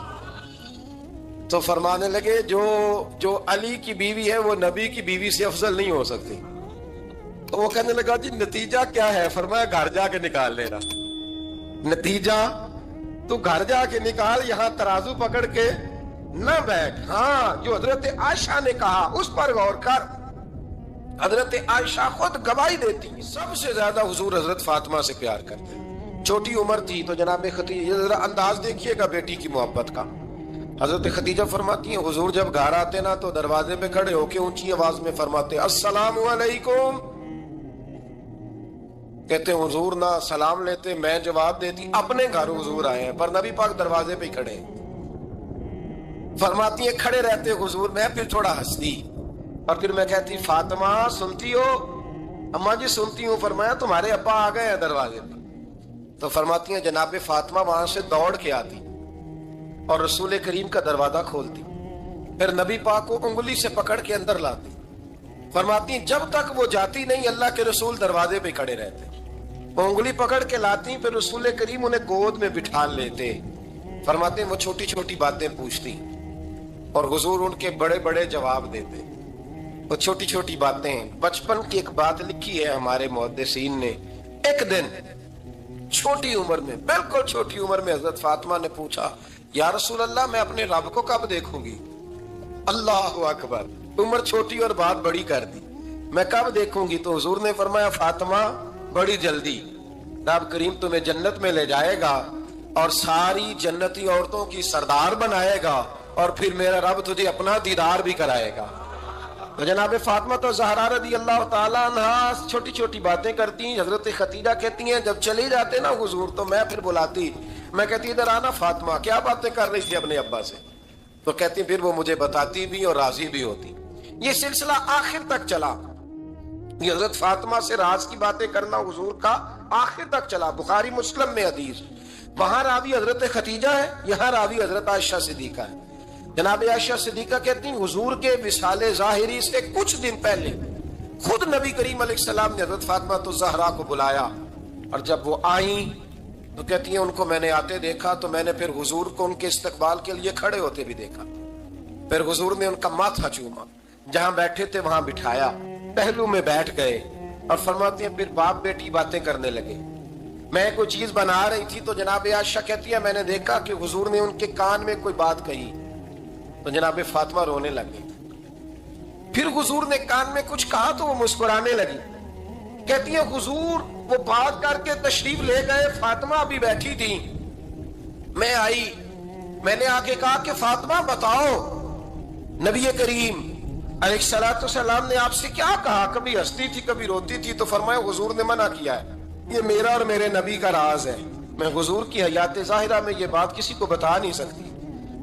S2: تو فرمانے لگے جو علی کی بیوی ہے وہ نبی کی بیوی سے افضل نہیں ہو سکتی. تو وہ کہنے لگا جی نتیجہ کیا ہے؟ فرمایا گھر جا کے نکال لینا. نتیجہ تو گھر جا کے نکال، یہاں ترازو پکڑ کے نہ بیٹھ. ہاں جو حضرت عائشہ نے کہا اس پر غور کر. حضرت عائشہ خود گواہی دیتی سب سے زیادہ حضور حضرت فاطمہ سے پیار کرتے. چھوٹی عمر تھی تو جناب خدیجہ، ذرا انداز دیکھیے گا بیٹی کی محبت کا. حضرت خدیجہ فرماتی ہیں حضور جب گھر آتے نا تو دروازے پہ کھڑے ہو کے اونچی آواز میں فرماتے السلام علیکم. کہتے حضور نہ سلام لیتے، میں جواب دیتی. اپنے گھر حضور آئے ہیں پر نبی پاک دروازے پہ کھڑے ہیں. فرماتی ہیں کھڑے رہتے حضور، میں پھر تھوڑا ہنستی اور پھر میں کہتی فاطمہ سنتی ہو؟ اماں جی سنتی ہوں. فرمایا تمہارے ابا آ گئے ہیں دروازے پہ. تو فرماتی ہیں جناب فاطمہ وہاں سے دوڑ کے آتی اور رسول کریم کا دروازہ کھولتی، پھر نبی پاک کو انگلی سے پکڑ کے اندر لاتی. فرماتی ہیں جب تک وہ جاتی نہیں اللہ کے رسول دروازے پہ کھڑے رہتے. وہ انگلی پکڑ کے لاتی، پھر رسول کریم انہیں گود میں بٹھا لیتے. فرماتے ہیں وہ چھوٹی چھوٹی باتیں پوچھتی اور حضور ان کے بڑے بڑے جواب دیتے. وہ چھوٹی چھوٹی باتیں. بچپن کی ایک بات لکھی ہے ہمارے محدثین نے. ایک دن چھوٹی عمر میں، بالکل چھوٹی عمر میں حضرت فاطمہ نے پوچھا یا رسول اللہ میں اپنے رب کو کب دیکھوں گی؟ اللہ اکبر، عمر چھوٹی اور بات بڑی کر دی. میں کب دیکھوں گی؟ تو حضور نے فرمایا فاطمہ بڑی جلدی. رب کریم تمہیں جنت میں لے جائے گا اور ساری جنتی عورتوں کی سردار بنائے گا اور پھر میرا رب تجھے اپنا دیدار بھی کرائے گا. تو جناب فاطمہ تو زہرا رضی اللہ تعالیٰ عنہا چھوٹی چھوٹی باتیں کرتی. حضرت خدیجہ کہتی ہیں جب چلی جاتے نا حضور تو میں پھر بلاتی، میں کہتی ادھر آنا فاطمہ، کیا باتیں کر رہی تھی اپنے ابا سے؟ تو کہتی پھر وہ مجھے بتاتی بھی اور راضی بھی ہوتی. یہ سلسلہ آخر تک چلا. یہ حضرت فاطمہ سے راز کی باتیں کرنا حضور کا آخر تک چلا. بخاری مسلم میں حدیث، وہاں راوی حضرت خدیجہ ہے، یہاں راوی حضرت عائشہ صدیقہ ہے. جناب عائشہ صدیقہ کہتی ہیں حضور کے وصال ظاہری سے کچھ دن پہلے خود نبی کریم علیہ السلام نے حضرت فاطمہ الزہرا کو بلایا اور جب وہ آئیں تو کہتی ہیں ان کو میں نے آتے دیکھا تو میں نے پھر حضور کو ان کے استقبال کے لیے کھڑے ہوتے بھی دیکھا. پھر حضور نے ان کا ماتھا چوما، جہاں بیٹھے تھے وہاں بٹھایا، پہلو میں بیٹھ گئے اور فرماتے ہیں پھر باپ بیٹی باتیں کرنے لگے. میں کوئی چیز بنا رہی تھی تو جناب عائشہ کہتی ہے میں نے دیکھا کہ حضور نے ان کے کان میں کوئی بات کہی تو جناب فاطمہ رونے لگی. پھر حضور نے کان میں کچھ کہا تو وہ مسکرانے لگی. کہتی ہے حضور وہ بات کر کے تشریف لے گئے، فاطمہ ابھی بیٹھی تھی، میں آئی، میں نے آ کے کہا کہ فاطمہ بتاؤ نبی کریم علیہ الصلوۃ والسلام نے آپ سے کیا کہا؟ کبھی ہنستی تھی کبھی روتی تھی. تو فرمایا حضور نے منع کیا ہے، یہ میرا اور میرے نبی کا راز ہے، میں حضور کی حیات ظاہرہ میں یہ بات کسی کو بتا نہیں سکتی.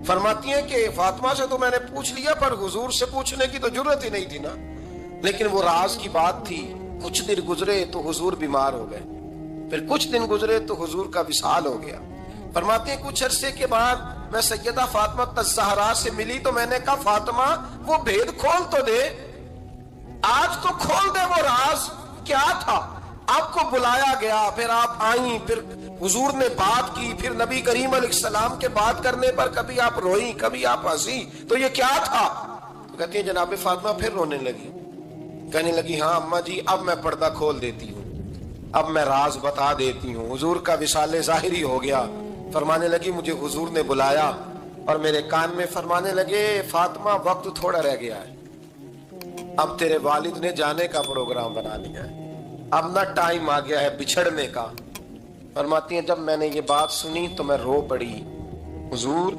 S2: فرماتی ہیں کہ فاطمہ سے تو میں نے پوچھ لیا پر حضور سے پوچھنے کی تو ضرورت ہی نہیں تھی نا، لیکن وہ راز کی بات تھی. کچھ دن گزرے تو حضور بیمار ہو گئے، پھر کچھ دن گزرے تو حضور کا وصال ہو گیا. فرماتے ہیں کچھ عرصے کے بعد میں سیدہ فاطمہ الزہرا سے ملی تو میں نے کہا فاطمہ وہ بھید کھول تو دے، آج تو کھول دے وہ راز کیا تھا. آپ کو بلایا گیا، پھر آپ آئیں، پھر حضور نے بات کی، پھر نبی کریم علیہ السلام کے بات کرنے پر کبھی آپ روئیں کبھی آپ ہنسی، تو یہ کیا تھا؟ تو کہتی ہے جناب فاطمہ پھر رونے لگی، کہنے لگی ہاں اماں جی اب میں پردہ کھول دیتی ہوں، اب میں راز بتا دیتی ہوں. حضور کا وصال ظاہری ہو گیا. فرمانے لگی مجھے حضور نے بلایا اور میرے کان میں فرمانے لگے فاطمہ وقت تھوڑا رہ گیا ہے، اب تیرے والد نے جانے کا پروگرام بنا لیا ہے، اب نہ ٹائم آ گیا ہے بچھڑنے کا. فرماتی ہیں جب میں نے یہ بات سنی تو میں رو پڑی، حضور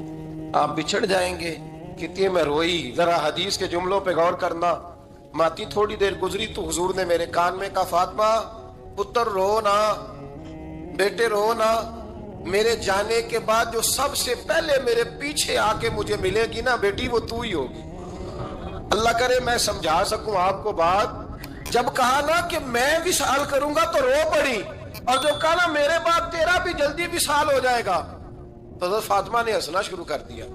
S2: آپ بچھڑ جائیں گے؟ کہتی ہے میں روئی. ذرا حدیث کے جملوں پہ غور کرنا. ماتی تھوڑی دیر گزری تو حضور نے میرے کان میں کہا فاطمہ پتر رو نا، بیٹے رو نا، میرے جانے کے بعد جو سب سے پہلے میرے پیچھے آ کے مجھے ملے گی نا بیٹی وہ تو ہی ہوگی. اللہ کرے میں سمجھا سکوں آپ کو بات. جب کہا نا کہ میں وصال کروں گا تو رو پڑی، اور جو کہا نا میرے بعد تیرا بھی جلدی وصال ہو جائے گا تو حضرت فاطمہ نے ہنسنا شروع کر دیا.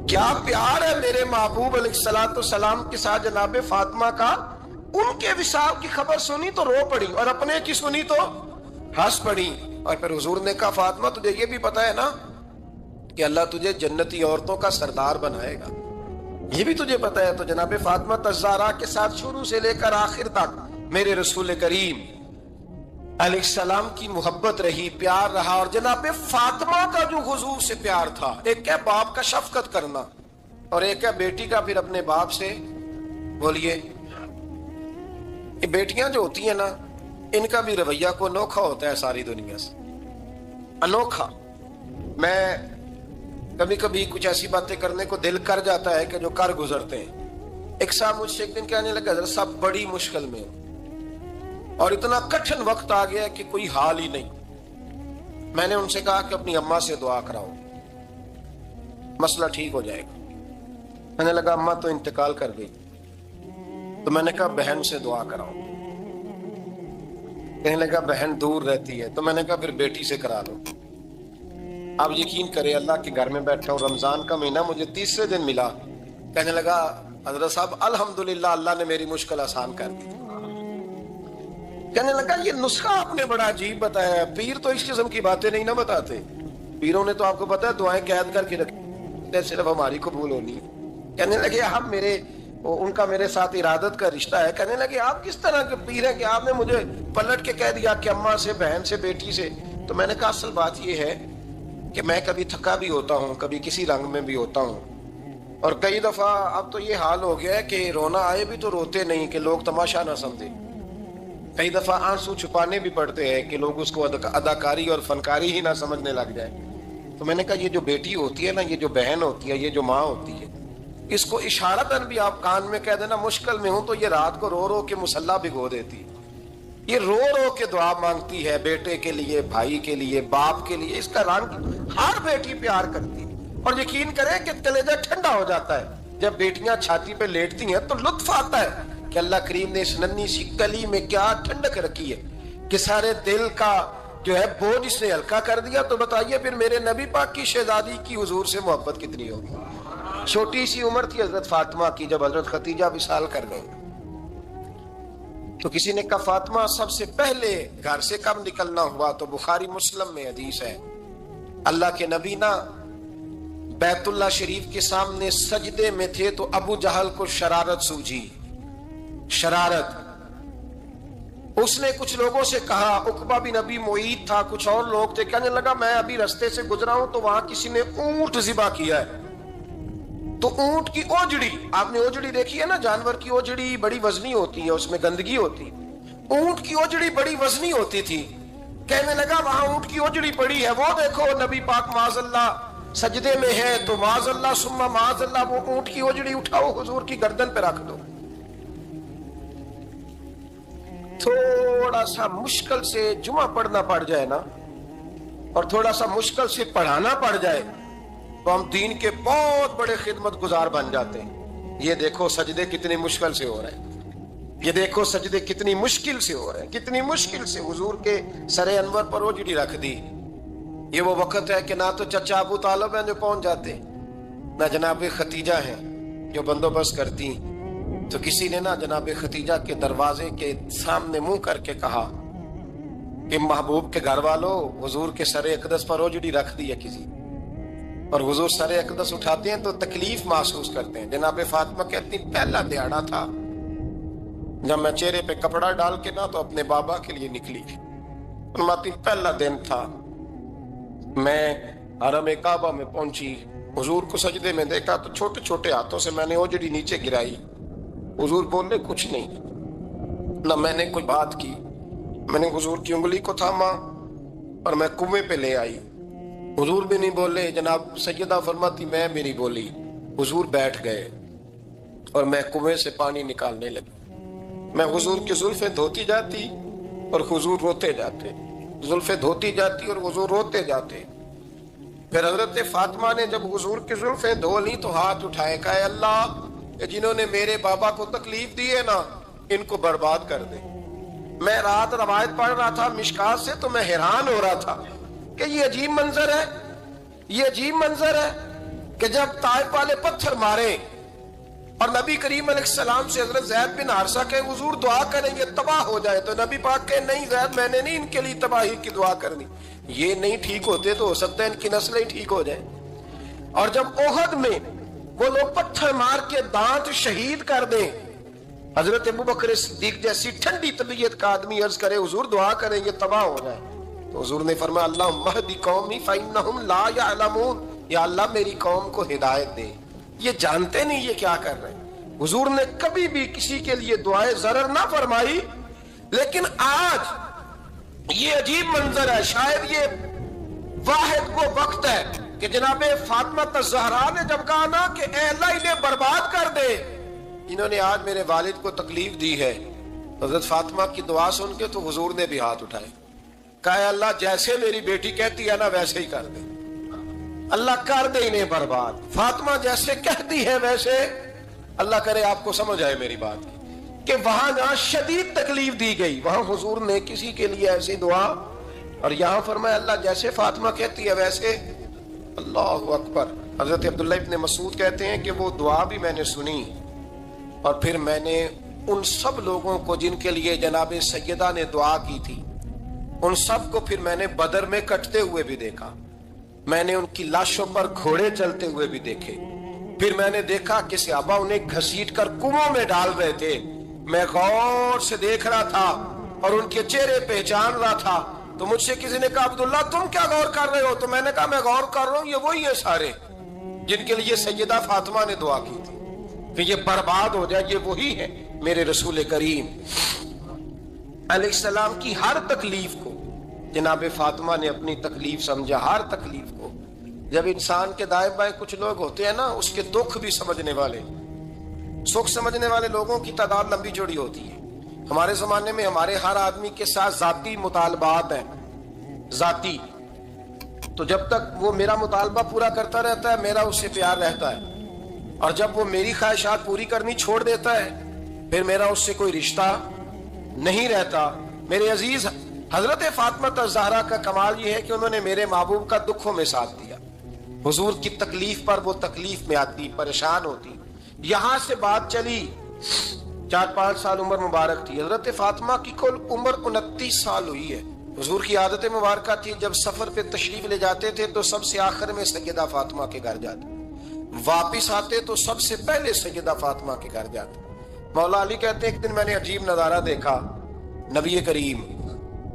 S2: کیا پیار ہے میرے محبوب علیہ السلام کے ساتھ جناب فاطمہ کا. ان کے وصال کی خبر سنی تو رو پڑی اور اپنے کی سنی تو ہنس پڑی. اور پھر حضور نے کہا فاطمہ تجھے یہ بھی پتا ہے نا کہ اللہ تجھے جنتی عورتوں کا سردار بنائے گا, یہ بھی تجھے پتا ہے. تو جناب فاطمہ الزہرا کے ساتھ شروع سے لے کر آخر تک میرے رسول کریم علیہ السلام کی محبت رہی, پیار رہا. اور جناب فاطمہ کا جو حضور سے پیار تھا, ایک ہے باپ کا شفقت کرنا اور ایک ہے بیٹی کا پھر اپنے باپ سے. بولیے, یہ بیٹیاں جو ہوتی ہیں نا, ان کا بھی رویہ کو انوکھا ہوتا ہے ساری دنیا سے, انوکھا. میں کبھی کبھی کچھ ایسی باتیں کرنے کو دل کر جاتا ہے کہ جو کر گزرتے ہیں. ایک صاحب مجھ سے ایک دن کہنے لگا حضرت صاحب بڑی مشکل میں اور اتنا کٹھن وقت آ گیا کہ کوئی حال ہی نہیں. میں نے ان سے کہا کہ اپنی اماں سے دعا کراؤ, مسئلہ ٹھیک ہو جائے گا. کہنے لگا اماں تو انتقال کر گئی. تو میں نے کہا بہن سے دعا کراؤ. کہنے لگا بہن دور رہتی ہے. تو میں نے کہا پھر بیٹی سے کرا لو. آپ یقین کریں, اللہ کے گھر میں بیٹھا ہوں, رمضان کا مہینہ مجھے 30 دن ملا. کہنے لگا حضرت صاحب الحمدللہ اللہ نے میری مشکل آسان کر دی. کہنے لگا یہ نسخہ آپ نے بڑا عجیب بتایا ہے, پیر تو اس قسم کی باتیں نہیں نہ بتاتے. پیروں نے تو آپ کو پتا ہے دعائیں قید کر کے رکھی, صرف ہماری قبول ہونی. کہنے لگے آپ میرے ان کا میرے ساتھ ارادت کا رشتہ ہے. کہنے لگے آپ کس طرح کے پیر ہیں کہ آپ نے مجھے پلٹ کے کہہ دیا کہ اماں سے, بہن سے, بیٹی سے. تو میں نے کہا اصل بات یہ ہے کہ میں کبھی تھکا بھی ہوتا ہوں, کبھی کسی رنگ میں بھی ہوتا ہوں, اور کئی دفعہ اب تو یہ حال ہو گیا ہے کہ رونا آئے بھی تو روتے نہیں کہ لوگ تماشا نہ سمجھے. کئی دفعہ آنسو چھپانے بھی پڑتے ہیں کہ لوگ اس کو اداکاری اور فنکاری ہی نہ سمجھنے لگ جائے. تو میں نے کہا یہ جو بیٹی ہوتی ہے نا, یہ جو بہن ہوتی ہے, یہ جو ماں ہوتی ہے, اس کو اشارتاً بھی آپ کان میں کہہ دینا مشکل میں ہوں تو یہ رات کو رو رو کے مصلی بھگو دیتی. یہ رو رو کے دعا مانگتی ہے بیٹے کے لیے, بھائی کے لیے, باپ کے لیے. اس کا رنگ ہر بیٹی پیار کرتی ہے. اور یقین کریں کہ کلیجہ ٹھنڈا ہو جاتا ہے جب بیٹیاں چھاتی پہ لیٹتی ہیں تو لطف آتا ہے کہ اللہ کریم نے اس ننھی سی کلی میں کیا ٹھنڈک رکھی ہے کہ سارے دل کا جو ہے بوجھ اس نے ہلکا کر دیا. تو بتائیے پھر میرے نبی پاک کی شہزادی کی حضور سے محبت کتنی ہوگی. چھوٹی سی عمر تھی حضرت فاطمہ کی جب حضرت خدیجہ وصال کر گئے. تو کسی نے کہا فاطمہ سب سے پہلے گھر سے کب نکلنا ہوا؟ تو بخاری مسلم میں حدیث ہے, اللہ کے نبی نا بیت اللہ شریف کے سامنے سجدے میں تھے تو ابو جہل کو شرارت سوجھی. شرارت. اس نے کچھ لوگوں سے کہا, عقبہ بن ابی معیط تھا, کچھ اور لوگ تھے. کہنے لگا میں ابھی رستے سے گزرا ہوں تو وہاں کسی نے اونٹ ذبح کیا ہے. تو اونٹ کی اوجڑی, آپ نے اوجڑی دیکھی ہے نا, جانور کی اوجڑی بڑی وزنی ہوتی ہے, اس میں گندگی ہوتی. اونٹ کی اوجڑی بڑی وزنی ہوتی تھی. کہنے لگا وہاں اونٹ کی اوجڑی پڑی ہے, وہ دیکھو نبی پاک معاذ اللہ سجدے میں ہے, تو معاذ اللہ ثم معاذ اللہ وہ اونٹ کی اوجڑی اٹھاؤ حضور کی گردن پہ رکھ دو. تھوڑا سا مشکل سے جمعہ پڑھنا پڑ جائے نا, اور تھوڑا سا مشکل سے پڑھانا پڑ جائے تو ہم دین کے بہت بڑے خدمت گزار بن جاتے ہیں. یہ دیکھو سجدے کتنی مشکل سے ہو رہے ہیں, یہ دیکھو سجدے کتنی مشکل سے ہو رہے ہیں, کتنی مشکل سے حضور کے سر انور پر اوجڑی رکھ دی. یہ وہ وقت ہے کہ نہ تو چچا ابو طالب ہیں جو پہنچ جاتے, نہ جناب ختیجہ ہیں جو بندوبست کرتی. تو کسی نے نا جناب ختیجہ کے دروازے کے سامنے منہ کر کے کہا کہ محبوب کے گھر والوں حضور کے سر اقدس پر اوجڑی رکھ دی ہے کسی, اور حضور سر اقدس اٹھاتے ہیں تو تکلیف محسوس کرتے ہیں. جناب فاطمہ کہتی پہلا دیہڑا تھا جب میں چہرے پہ کپڑا ڈال کے نا تو اپنے بابا کے لیے نکلی. فرماتی پہلا دن تھا, میں حرم کعبہ میں پہنچی, حضور کو سجدے میں دیکھا تو چھوٹے چھوٹے ہاتھوں سے میں نے اوجڑی نیچے گرائی. حضور بولے کچھ نہیں, نہ میں نے کوئی بات کی. میں نے حضور کی انگلی کو تھاما اور میں کنویں پہ لے آئی. حضور بھی نہیں بولے. جناب سیدہ فرماتی میں بھی نہیں بولی. حضور بیٹھ گئے اور میں کنویں سے پانی نکالنے لگی. میں حضور کی زلفیں دھوتی جاتی اور حضور روتے جاتے, زلفیں دھوتی جاتی اور حضور روتے جاتے. پھر حضرت فاطمہ نے جب حضور کی زلفیں دھو لی تو ہاتھ اٹھائے, کہا اے اللہ جنہوں نے میرے بابا کو تکلیف دی ہے نا ان کو برباد کر دے. میں رات روایت پڑھ رہا تھا مشکات سے تو میں حیران ہو رہا تھا کہ یہ عجیب منظر ہے. یہ عجیب منظر ہے کہ جب طائف والے پتھر مارے اور نبی کریم علیہ السلام سے حضرت زید بن حارثہ کہیں حضور دعا کریں گے تباہ ہو جائے، تو نبی پاک کہیں نہیں زید میں نے نہیں ان کے لیے تباہی کی دعا کرنی، یہ نہیں ٹھیک ہوتے تو ہو سکتا ہے ان کی نسلیں ہی ٹھیک ہو جائیں۔ اور جب احد میں وہ لوگ پتھر مار کے دانت شہید کر دیں، حضرت ابوبکر صدیق جیسی ٹھنڈی طبیعت کا آدمی عرض کرے حضور دعا کریں یہ تباہ ہو جائے، تو حضور نے فرمایا اللہم اہد قومی فإنہم لا یعلمون، یا اللہ میری قوم کو ہدایت دے، یہ جانتے نہیں یہ کیا کر رہے ہیں۔ حضور نے کبھی بھی کسی کے لیے دعائیں ضرر نہ فرمائی، لیکن آج یہ عجیب منظر ہے، شاید یہ واحد وہ وقت ہے کہ جناب فاطمہ الزہرا نے جب کہا نا کہ اے اللہ انہیں برباد کر دے، انہوں نے آج میرے والد کو تکلیف دی ہے، حضرت فاطمہ کی دعا سن کے تو حضور نے بھی ہاتھ اٹھائے، کہا اے اللہ جیسے میری بیٹی کہتی ہے نا ویسے ہی کر دے، اللہ کر دے انہیں برباد، فاطمہ جیسے کہتی ہے ویسے، اللہ کرے آپ کو سمجھ آئے میری بات کہ وہاں جہاں شدید تکلیف دی گئی وہاں حضور نے کسی کے لیے ایسی دعا، اور یہاں فرمایا اللہ جیسے فاطمہ کہتی ہے ویسے، اللہ اکبر۔ حضرت عبداللہ ابن مسعود کہتے ہیں کہ وہ دعا بھی میں نے سنی، اور پھر میں نے ان سب لوگوں کو جن کے لیے جناب سیدہ نے دعا کی تھی ان سب کو پھر میں نے بدر میں کٹتے ہوئے بھی دیکھا، میں نے ان کی لاشوں پر گھوڑے چلتے ہوئے بھی دیکھے، پھر میں نے دیکھا کہ صحابہ انہیں گھسیٹ کر کنووں میں ڈال رہے تھے، میں غور سے دیکھ رہا تھا اور ان کے چہرے پہچان رہا تھا، تو مجھ سے کسی نے کہا عبداللہ تم کیا غور کر رہے ہو؟ تو میں نے کہا میں غور کر رہا ہوں یہ وہی ہیں سارے جن کے لیے سیدہ فاطمہ نے دعا کی تھی کہ یہ برباد ہو جائے، یہ وہی ہے میرے رسول کریم علیہ السلام کی ہر تکلیف کو جناب فاطمہ نے اپنی تکلیف سمجھا، ہر تکلیف کو۔ جب انسان کے دائیں بائیں کچھ لوگ ہوتے ہیں نا اس کے دکھ بھی سمجھنے والے، سکھ سمجھنے والے لوگوں کی تعداد لمبی چوڑی ہوتی ہے۔ ہمارے زمانے میں ہمارے ہر آدمی کے ساتھ ذاتی مطالبات ہیں، ذاتی، تو جب تک وہ میرا مطالبہ پورا کرتا رہتا ہے میرا اس سے پیار رہتا ہے، اور جب وہ میری خواہشات پوری کرنی چھوڑ دیتا ہے پھر میرا اس سے کوئی رشتہ نہیں رہتا۔ میرے عزیز حضرت فاطمہ الزہرا کا کمال یہ ہے کہ انہوں نے میرے محبوب کا دکھوں میں ساتھ دیا، حضور کی تکلیف پر وہ تکلیف میں آتی، پریشان ہوتی۔ یہاں سے بات چلی 4-5 سال عمر مبارک تھی، حضرت فاطمہ کی کل عمر 29 سال ہوئی ہے۔ حضور کی عادت مبارکہ تھی جب سفر پہ تشریف لے جاتے تھے تو سب سے آخر میں سیدہ فاطمہ کے گھر جاتے، واپس آتے تو سب سے پہلے سیدہ فاطمہ کے گھر جاتے۔ مولا علی کہتے ہیں ایک دن میں نے عجیب نظارہ دیکھا، نبی کریم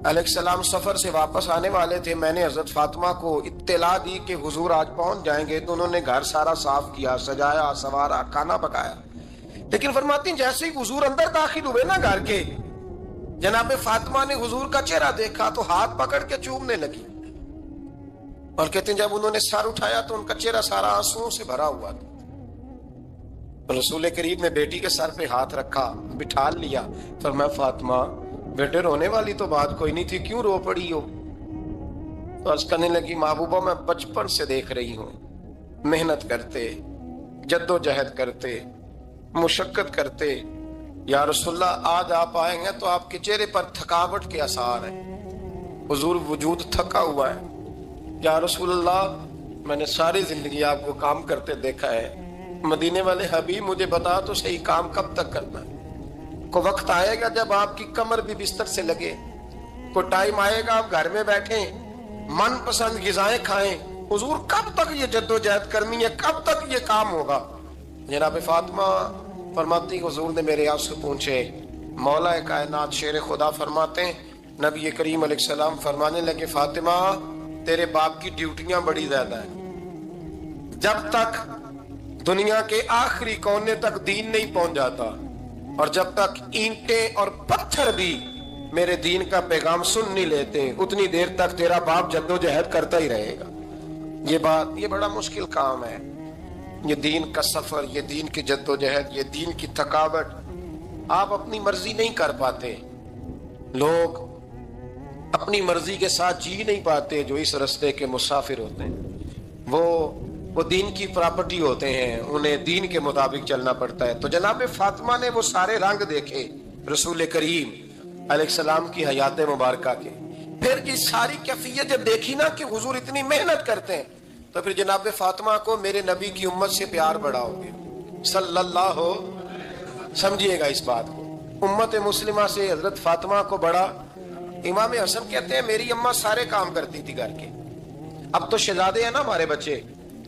S2: علیہ السلام سفر سے واپس آنے والے تھے، میں نے حضرت فاطمہ کو اطلاع دی کہ حضور آج پہنچ جائیں گے، تو انہوں نے گھر سارا صاف کیا، سجایا، سنوارا، کھانا پکایا، لیکن فرماتی ہیں جیسے ہی حضور اندر داخل ہوئے نا گھر کے، جناب فاطمہ نے حضور کا چہرہ دیکھا تو ہاتھ پکڑ کے چومنے لگی، اور کہتے ہیں جب انہوں نے سر اٹھایا تو ان کا چہرہ سارا آنسوؤں سے بھرا ہوا تھا۔ رسول کریم نے بیٹی کے سر پہ ہاتھ رکھا، بٹھا لیا، فرمایا فاطمہ بیٹے رونے والی تو بات کوئی نہیں تھی، کیوں رو پڑی ہو؟ تو عرض کرنے لگی محبوبہ میں بچپن سے دیکھ رہی ہوں محنت کرتے، جد و جہد کرتے، مشقت کرتے، یا رسول اللہ آج آپ آئیں گے تو آپ کے چہرے پر تھکاوٹ کے آثار ہیں، حضور وجود تھکا ہوا ہے۔ یا رسول اللہ میں نے ساری زندگی آپ کو کام کرتے دیکھا ہے، مدینے والے حبیب مجھے بتا تو صحیح کام کب تک کرنا ہے؟ کو وقت آئے گا جب آپ کی کمر بھی بستر سے لگے، کو ٹائم آئے گا آپ گھر میں بیٹھیں من پسند غذائیں کھائیں، حضور کب تک یہ جد و جہد کرنی ہے، کب تک یہ کام ہوگا؟ جناب فاطمہ فرماتی حضور نے میرے آنسو پوچھے، مولا کائنات شیر خدا فرماتے ہیں نبی کریم علیہ السلام فرمانے لگے فاطمہ تیرے باپ کی ڈیوٹیاں بڑی زیادہ ہیں، جب تک دنیا کے آخری کونے تک دین نہیں پہنچ جاتا اور جب تک اینٹیں اور پتھر بھی میرے دین کا پیغام سن نہیں لیتے اتنی دیر تک تیرا باپ جد و جہد کرتا ہی رہے گا۔ یہ بڑا مشکل کام ہے، یہ دین کا سفر، یہ دین کی جد و جہد، یہ دین کی تھکاوٹ، آپ اپنی مرضی نہیں کر پاتے، لوگ اپنی مرضی کے ساتھ جی نہیں پاتے جو اس رستے کے مسافر ہوتے ہیں، وہ دین کی پراپرٹی ہوتے ہیں، انہیں دین کے مطابق چلنا پڑتا ہے۔ تو جناب فاطمہ نے وہ سارے رنگ دیکھے رسول کریم علیہ السلام کی حیات مبارکہ کے، پھر یہ ساری کیفیت جب دیکھی نا کہ حضور اتنی محنت کرتے ہیں تو پھر جناب فاطمہ کو میرے نبی کی امت سے پیار بڑھاؤ گے صلی اللہ ہو. سمجھیے گا اس بات کو. امت مسلمہ سے حضرت فاطمہ کو بڑا. امام حسن کہتے ہیں میری اماں سارے کام کرتی تھی گھر کے. اب تو شہزادے ہیں نا ہمارے بچے,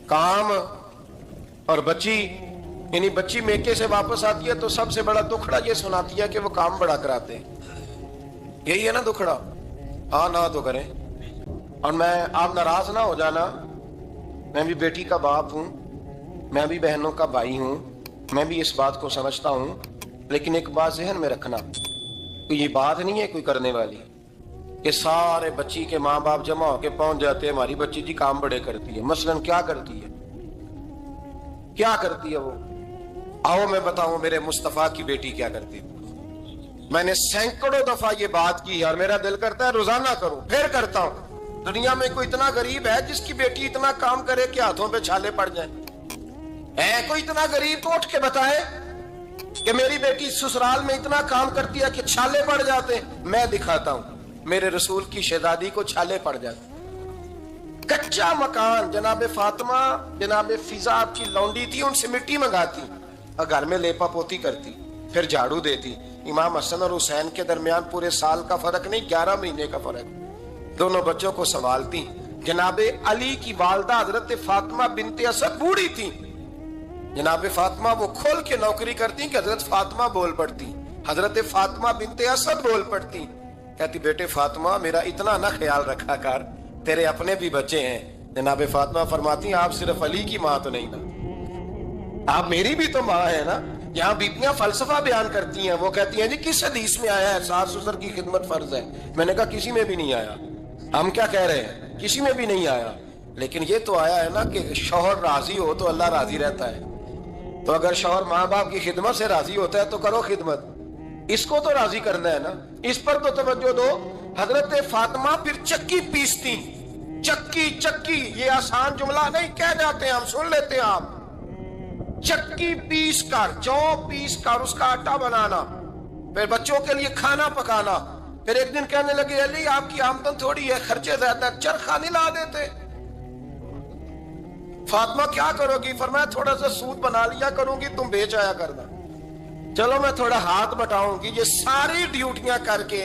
S2: کام اور بچی, یعنی بچی میکے سے واپس آتی ہے تو سب سے بڑا دکھڑا یہ سناتی ہے کہ وہ کام بڑا کراتے ہیں. یہی ہے نا دکھڑا. ہاں نہ تو کریں. اور میں آپ ناراض نہ ہو جانا, میں بھی بیٹی کا باپ ہوں, میں بھی بہنوں کا بھائی ہوں, میں بھی اس بات کو سمجھتا ہوں, لیکن ایک بات ذہن میں رکھنا, یہ بات نہیں ہے کوئی کرنے والی کہ سارے بچی کے ماں باپ جمع ہو کے پہنچ جاتے ہیں ہماری بچی جی کام بڑے کرتی ہے. مثلاً کیا کرتی ہے, کیا کرتی ہے وہ؟ آؤ میں بتاؤں میرے مصطفیٰ کی بیٹی کیا کرتی تھی. میں نے سینکڑوں دفعہ یہ بات کی اور میرا دل کرتا ہے روزانہ کروں, پھر کرتا ہوں. دنیا میں کوئی اتنا غریب ہے جس کی بیٹی اتنا کام کرے کہ ہاتھوں پہ چھالے پڑ جائیں؟ ہے کوئی اتنا غریب تو اٹھ کے بتائے کہ میری بیٹی سسرال میں اتنا کام کرتی ہے کہ چھالے پڑ جاتے ہیں. میں دکھاتا ہوں, میرے رسول کی شہزادی کو چھالے پڑ جاتے. کچا مکان, جناب فاطمہ جناب فضا آپ کی لونڈی تھی, ان سے مٹی منگاتی اور گھر میں لیپا پوتی کرتی, پھر جھاڑو دیتی. امام حسن اور حسین کے درمیان پورے سال کا فرق نہیں, 11 مہینے کا فرق. دونوں بچوں کو سنبھالتی. جناب علی کی والدہ حضرت فاطمہ بنت اسد بوڑھی تھی. جناب فاطمہ وہ کھول کے نوکری کرتی کہ حضرت فاطمہ بول پڑتی. حضرت فاطمہ بنت اسد بول پڑتی, کہتی بیٹے فاطمہ میرا اتنا نہ خیال رکھا کر, تیرے اپنے بھی بچے ہیں. جناب فاطمہ فرماتی آپ صرف علی کی ماں تو نہیں نا, آپ میری بھی تو ماں ہے نا. یہاں بیٹیاں فلسفہ بیان کرتی ہیں, وہ کہتی ہیں جی کس حدیث میں آیا ہے ساس سسر کی خدمت فرض ہے. میں نے کہا کسی میں بھی نہیں آیا. ہم کیا کہہ رہے ہیں, کسی میں بھی نہیں آیا, لیکن یہ تو آیا ہے نا کہ شوہر راضی ہو تو اللہ راضی رہتا ہے. تو اگر شوہر ماں باپ کی خدمت سے راضی ہوتا ہے تو کرو خدمت, اس کو تو راضی کرنا ہے نا, اس پر تو توجہ دو. حضرت فاطمہ پھر چکی پیستی. چکی چکی یہ آسان جملہ نہیں, کہہ جاتے ہیں ہم, سن لیتے ہیں آپ. چکی پیس کر, جو پیس کر اس کا آٹا بنانا, پھر بچوں کے لیے کھانا پکانا. پھر ایک دن کہنے لگے علی آپ کی آمدن تھوڑی ہے, خرچے زیادہ, چرخہ نہیں لا دیتے. فاطمہ کیا کرو گی؟ فرمایا تھوڑا سا سود بنا لیا کروں گی, تم بیچ آیا کرنا. چلو میں تھوڑا ہاتھ بٹاؤں گی. یہ ساری ڈیوٹیاں کر کے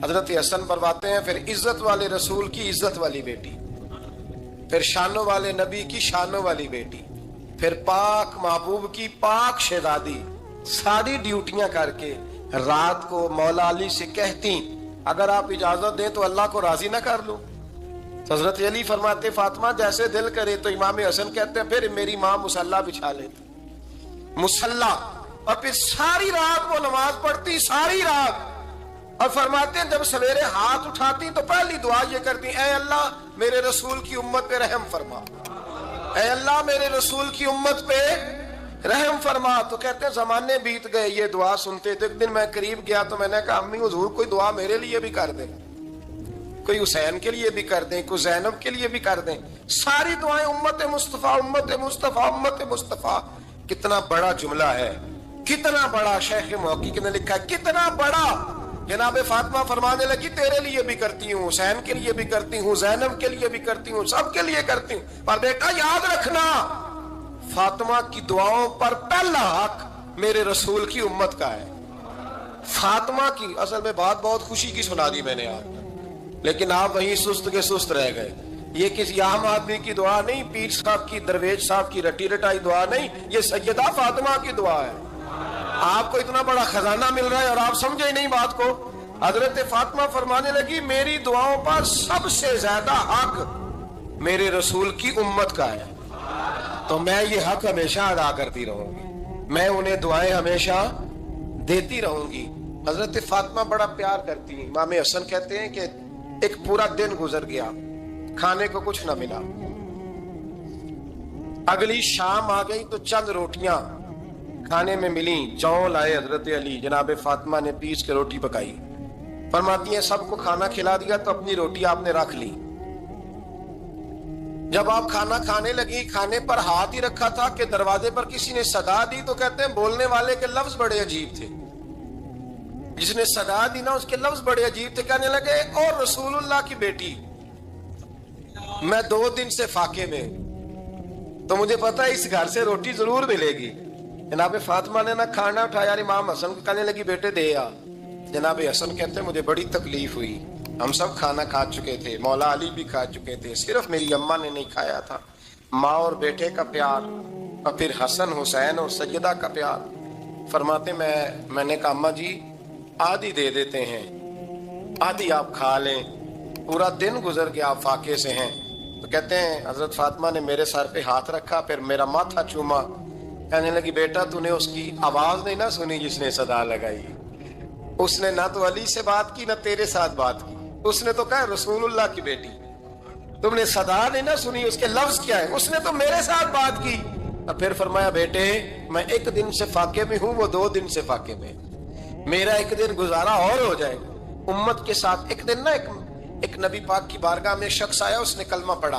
S2: حضرت حسن پرواتے ہیں. پھر عزت والے رسول کی عزت والی بیٹی, پھر شانوں والے نبی کی شانوں والی بیٹی, پھر پاک محبوب کی پاک شہزادی. ساری ڈیوٹیاں کر کے رات کو مولا علی سے کہتی اگر آپ اجازت دیں تو اللہ کو راضی نہ کر لوں. حضرت علی فرماتے فاطمہ جیسے دل کرے. تو امام حسن کہتے ہیں پھر میری ماں مصلی بچھا لیتی, مصلی, اور پھر ساری رات وہ نماز پڑھتی, ساری رات. اور فرماتے ہیں جب سویرے ہاتھ اٹھاتی تو پہلی دعا یہ کرتی اے اللہ میرے رسول کی امت پہ رحم فرما, اے اللہ میرے رسول کی امت پہ رحم فرما. تو کہتے ہیں زمانے بیت گئے یہ دعا سنتے. تو ایک دن میں قریب گیا تو میں نے کہا امی حضور کوئی دعا میرے لیے بھی کر دیں, کوئی حسین کے لیے بھی کر دیں, کوئی زینب کے لیے بھی کر دیں. ساری دعائیں امت مصطفیٰ امت مصطفیٰ امت مصطفیٰ. کتنا بڑا جملہ ہے, کتنا بڑا. شیخ محقق نے لکھا ہے کتنا بڑا. جناب فاطمہ فرمانے لگی تیرے لیے بھی کرتی ہوں, حسین کے لیے بھی کرتی ہوں, زینب کے لیے بھی کرتی ہوں, سب کے لیے کرتی ہوں. پر بیٹا یاد رکھنا فاطمہ کی دعاؤں پر پہلا حق میرے رسول کی امت کا ہے. فاطمہ کی اصل میں بات بہت خوشی کی سنا دی میں نے آپ, لیکن آپ وہیں سست کے سست رہ گئے. یہ کسی عام آدمی کی دعا نہیں, پیر صاحب کی, درویش صاحب کی رٹی رٹائی دعا نہیں, یہ سیدہ فاطمہ کی دعا ہے. آپ کو اتنا بڑا خزانہ مل رہا ہے اور آپ سمجھے نہیں بات کو. حضرت فاطمہ فرمانے لگی میری دعاؤں پر سب سے زیادہ حق میرے رسول کی امت کا ہے, تو میں یہ حق ہمیشہ ادا کرتی رہوں گی, میں انہیں دعائیں ہمیشہ دیتی رہوں گی. حضرت فاطمہ بڑا پیار کرتی ہیں. امام حسن کہتے ہیں کہ ایک پورا دن گزر گیا, کھانے کو کچھ نہ ملا. اگلی شام آ گئی تو چند روٹیاں کھانے میں ملیں. جوں لائے حضرت علی, جناب فاطمہ نے پیس کے روٹی پکائی. فرماتی ہیں سب کو کھانا کھلا دیا تو اپنی روٹی آپ نے رکھ لی. جب آپ کھانا کھانے لگی, کھانے پر ہاتھ ہی رکھا تھا کہ دروازے پر کسی نے صدا دی. تو کہتے ہیں بولنے والے کے لفظ بڑے عجیب تھے, جس نے صدا دی نا اس کے لفظ بڑے عجیب تھے. کہنے لگے اور رسول اللہ کی بیٹی. میں 2 دن سے فاقے میں ہوں، تو مجھے پتا ہے اس گھر سے روٹی ضرور ملے گی۔ جناب فاطمہ نے نہ کھانا اٹھایا، امام حسن کو کہنے لگی بیٹے دے آ۔ جناب حسن کہتے ہیں مجھے بڑی تکلیف ہوئی، ہم سب کھانا کھا چکے تھے، مولا علی بھی کھا چکے تھے، صرف میری اماں نے نہیں کھایا تھا۔ ماں اور بیٹے کا پیار، اور پھر حسن حسین اور سیدہ کا پیار۔ فرماتے میں نے کہا اماں جی آدھی دے دیتے ہیں، آدھی آپ کھا لیں، پورا دن گزر گیا آپ فاقے سے ہیں۔ تو کہتے ہیں حضرت فاطمہ نے میرے سر پہ ہاتھ رکھا، پھر میرا ماتھا چوما، کہنے لگی بیٹا تو نے اس کی آواز نہیں نہ سنی جس نے صدا لگائی، اس نے نہ تو علی سے بات کی نہ تیرے ساتھ بات کی، اس نے تو کہا رسول اللہ کی بیٹی، تم نے صدا نہیں نہ سنی، اس کے لفظ کیا ہے، اس نے تو میرے ساتھ بات کی۔ اور پھر فرمایا بیٹے میں 1 دن سے فاقے میں ہوں، وہ 2 دن سے فاقے میں، میرا 1 دن گزارا اور ہو جائے گا امت کے ساتھ۔ ایک دن نا ایک نبی پاک کی بارگاہ میں شخص آیا، اس نے کلمہ پڑھا،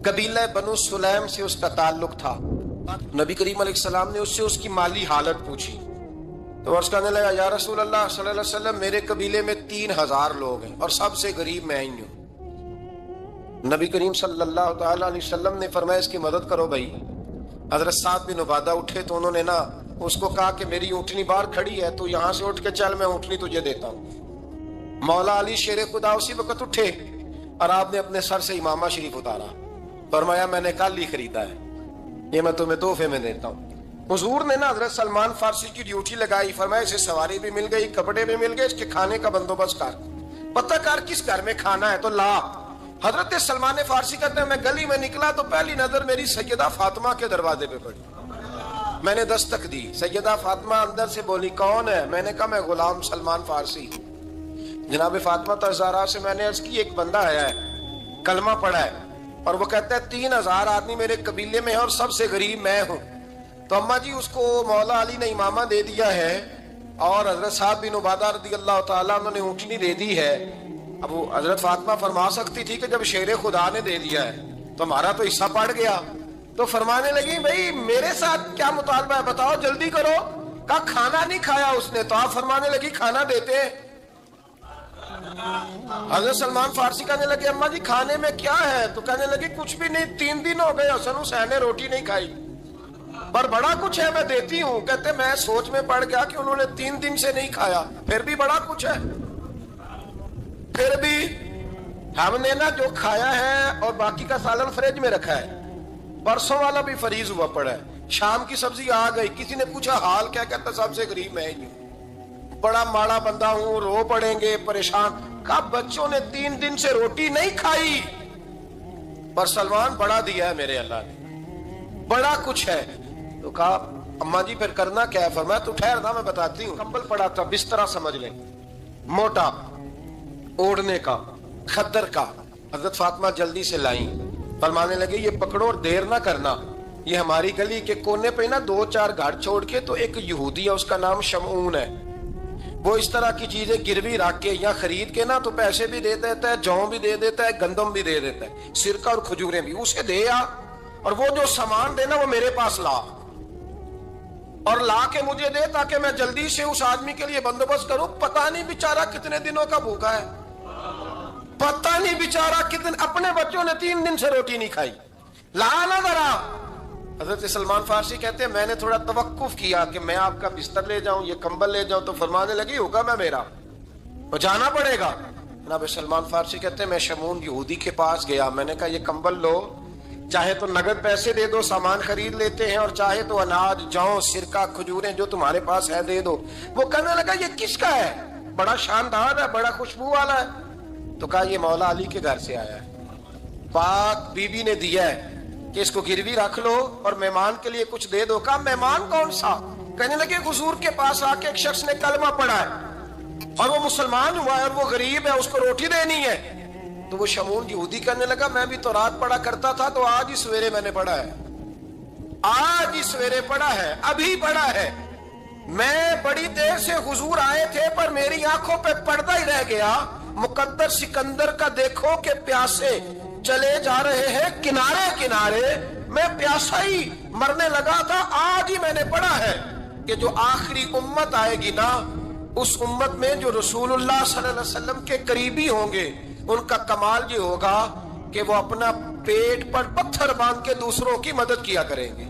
S2: قبیلہ بنو سلیم سے اس کا تعلق تھا۔ نبی کریم علیہ السلام نے اس سے اس کی مالی حالت پوچھی، تو عرض کرنے لگا یا رسول اللہ صلی اللہ علیہ وسلم میرے قبیلے میں 3000 لوگ ہیں اور سب سے غریب میں ہی ہوں۔ نبی کریم صلی اللہ تعالی علیہ وسلم نے فرمایا اس کی مدد کرو بھائی۔ حضرت سعد بن عبادہ اٹھے تو انہوں نے نا اس کو کہا کہ میری اونٹنی باہر کھڑی ہے، تو یہاں سے اٹھ کے چل، میں اونٹنی تجھے دیتا ہوں۔ مولا علی شیر خدا اسی وقت اٹھے اور آپ نے اپنے سر سے امامہ شریف اتارا، فرمایا میں نے کل ہی خریدا ہے، یہ میں تمہیں تحفے میں دیتا ہوں۔ حضور نے نا حضرت سلمان فارسی کی ڈیوٹی لگائی، فرمایا اسے سواری بھی مل گئی، کپڑے بھی مل گئے، اس کے کھانے کا بندوبست کر، پتہ کر کس گھر میں کھانا ہے تو لا۔ حضرت سلمان فارسی کہتے ہیں میں گلی میں نکلا تو پہلی نظر میری سیدہ فاطمہ کے دروازے پہ پڑی، میں نے دستک دی، سیدہ فاطمہ اندر سے بولی کون ہے؟ میں نے کہا میں غلام سلمان فارسی۔ جناب فاطمہ تزارا سے میں نے عرض کی ایک بندہ آیا ہے، کلمہ پڑھا ہے، اور وہ کہتا ہے 3000 آدمی میرے قبیلے میں ہے اور سب سے غریب میں ہوں۔ تو اماں جی اس کو مولا علی نے امامہ دے دیا ہے اور حضرت سعد بن عبادہ رضی اللہ تعالیٰ عنہ نے اونٹنی دے دی ہے۔ اب وہ حضرت فاطمہ فرما سکتی تھی کہ جب شیر خدا نے دے دیا ہے تو ہمارا تو حصہ پڑ گیا، تو فرمانے لگی بھئی میرے ساتھ کیا مطالبہ ہے بتاؤ جلدی کرو۔ کہا کھانا نہیں کھایا اس نے، تو آپ فرمانے لگی کھانا دیتے ہیں۔ حضرت سلمان فارسی کہنے لگے اماں جی کھانے میں کیا ہے؟ تو کہنے لگی کچھ بھی نہیں، 3 دن ہو گئے حسن حسین نے روٹی نہیں کھائی، پر بڑا کچھ ہے میں دیتی ہوں۔ کہتے میں سوچ میں پڑ گیا کہ انہوں نے 3 دن سے نہیں کھایا، پھر بھی بڑا کچھ ہے، پھر بھی ہم نے نا جو کھایا ہے اور باقی کا سالن فریج میں رکھا ہے، پرسوں والا بھی فریز ہوا پڑا ہے، شام کی سبزی آ گئی، کسی نے پوچھا حال کیا؟ کہتا سب سے غریب میں ہی ہوں، بڑا ماڑا بندہ ہوں، رو پڑیں گے پریشان۔ کہا بچوں نے 3 دن سے روٹی نہیں کھائی، پر سلمان بڑا دیا ہے میرے اللہ نے، بڑا کچھ ہے۔ تو کہا اماں جی پھر کرنا کیا ہے؟ فرمایا تو ٹھہر نا میں بتاتی ہوں۔ کمبل پڑا تھا، بسترا سمجھ لیں، موٹا اوڑھنے کا، خدر کا، حضرت فاطمہ جلدی سے لائیں، فرمانے لگے یہ پکڑو اور دیر نہ کرنا، یہ ہماری گلی کے کونے پہ نا 2-4 گھر چھوڑ کے تو ایک یہودی ہے، اس کا نام شمعون ہے، وہ اس طرح کی چیزیں گروی رکھ کے یا خرید کے نا تو پیسے بھی دے دیتا ہے، جوں بھی دے دیتا ہے، گندم بھی دے دیتا ہے، سرکہ اور کھجوریں بھی، اسے دے آ، اور وہ جو سامان دینا وہ میرے پاس لا، اور لا کے مجھے دے تاکہ میں جلدی سے اس آدمی کے لیے بندوبست کروں۔ پتہ نہیں بیچارہ کتنے دنوں کا بھوکا ہے، پتہ نہیں بیچارہ کتنے، اپنے بچوں نے 3 دن سے روٹی نہیں کھائی، لا نہ ذرا۔ حضرت سلمان فارسی کہتے ہیں میں نے تھوڑا توقف کیا کہ میں آپ کا بستر لے جاؤں، یہ کمبل لے جاؤں، تو فرمانے لگی ہوگا میں میرا وہ جانا پڑے گا۔ جناب سلمان فارسی کہتے ہیں میں شمعون یہودی کے پاس گیا، میں نے کہا یہ کمبل لو، چاہے تو نگد پیسے دے دو، سامان خرید لیتے ہیں، اور چاہے تو اناج، جوں، سرکہ، کھجوریں جو تمہارے پاس ہے دے دو۔ وہ کہنے لگا یہ کس کا ہے؟ بڑا شاندار ہے، بڑا خوشبو والا ہے۔ تو کہا یہ مولا علی کے گھر سے آیا ہے، پاک بی بی نے دیا ہے کہ اس کو گروی رکھ لو اور مہمان کے لیے کچھ دے دو۔ کہا مہمان کون سا؟ کہنے لگے حضور کے پاس آ کے ایک شخص نے کلمہ پڑھا ہے اور وہ مسلمان ہوا ہے اور وہ غریب ہے، اس کو روٹی دینی ہے۔ تو وہ شمعون یہودی کہنے لگا میں بھی تو رات پڑھا کرتا تھا، تو آج ہی سویرے میں نے پڑھا ہے، آج ہی سویرے پڑھا ہے، ابھی پڑھا ہے۔ میں بڑی دیر سے حضور آئے تھے پر میری آنکھوں پہ پردہ ہی رہ گیا، مقدر سکندر کا دیکھو کہ پیاسے چلے جا رہے ہیں کنارے کنارے، میں پیاسا ہی مرنے لگا تھا، آج ہی میں نے پڑھا ہے کہ جو آخری امت آئے گی نا، اس امت میں جو رسول اللہ صلی اللہ علیہ وسلم کے قریبی ہوں گے، ان کا کمال یہ ہوگا کہ وہ اپنا پیٹ پر پتھر باندھ کے دوسروں کی مدد کیا کریں گے.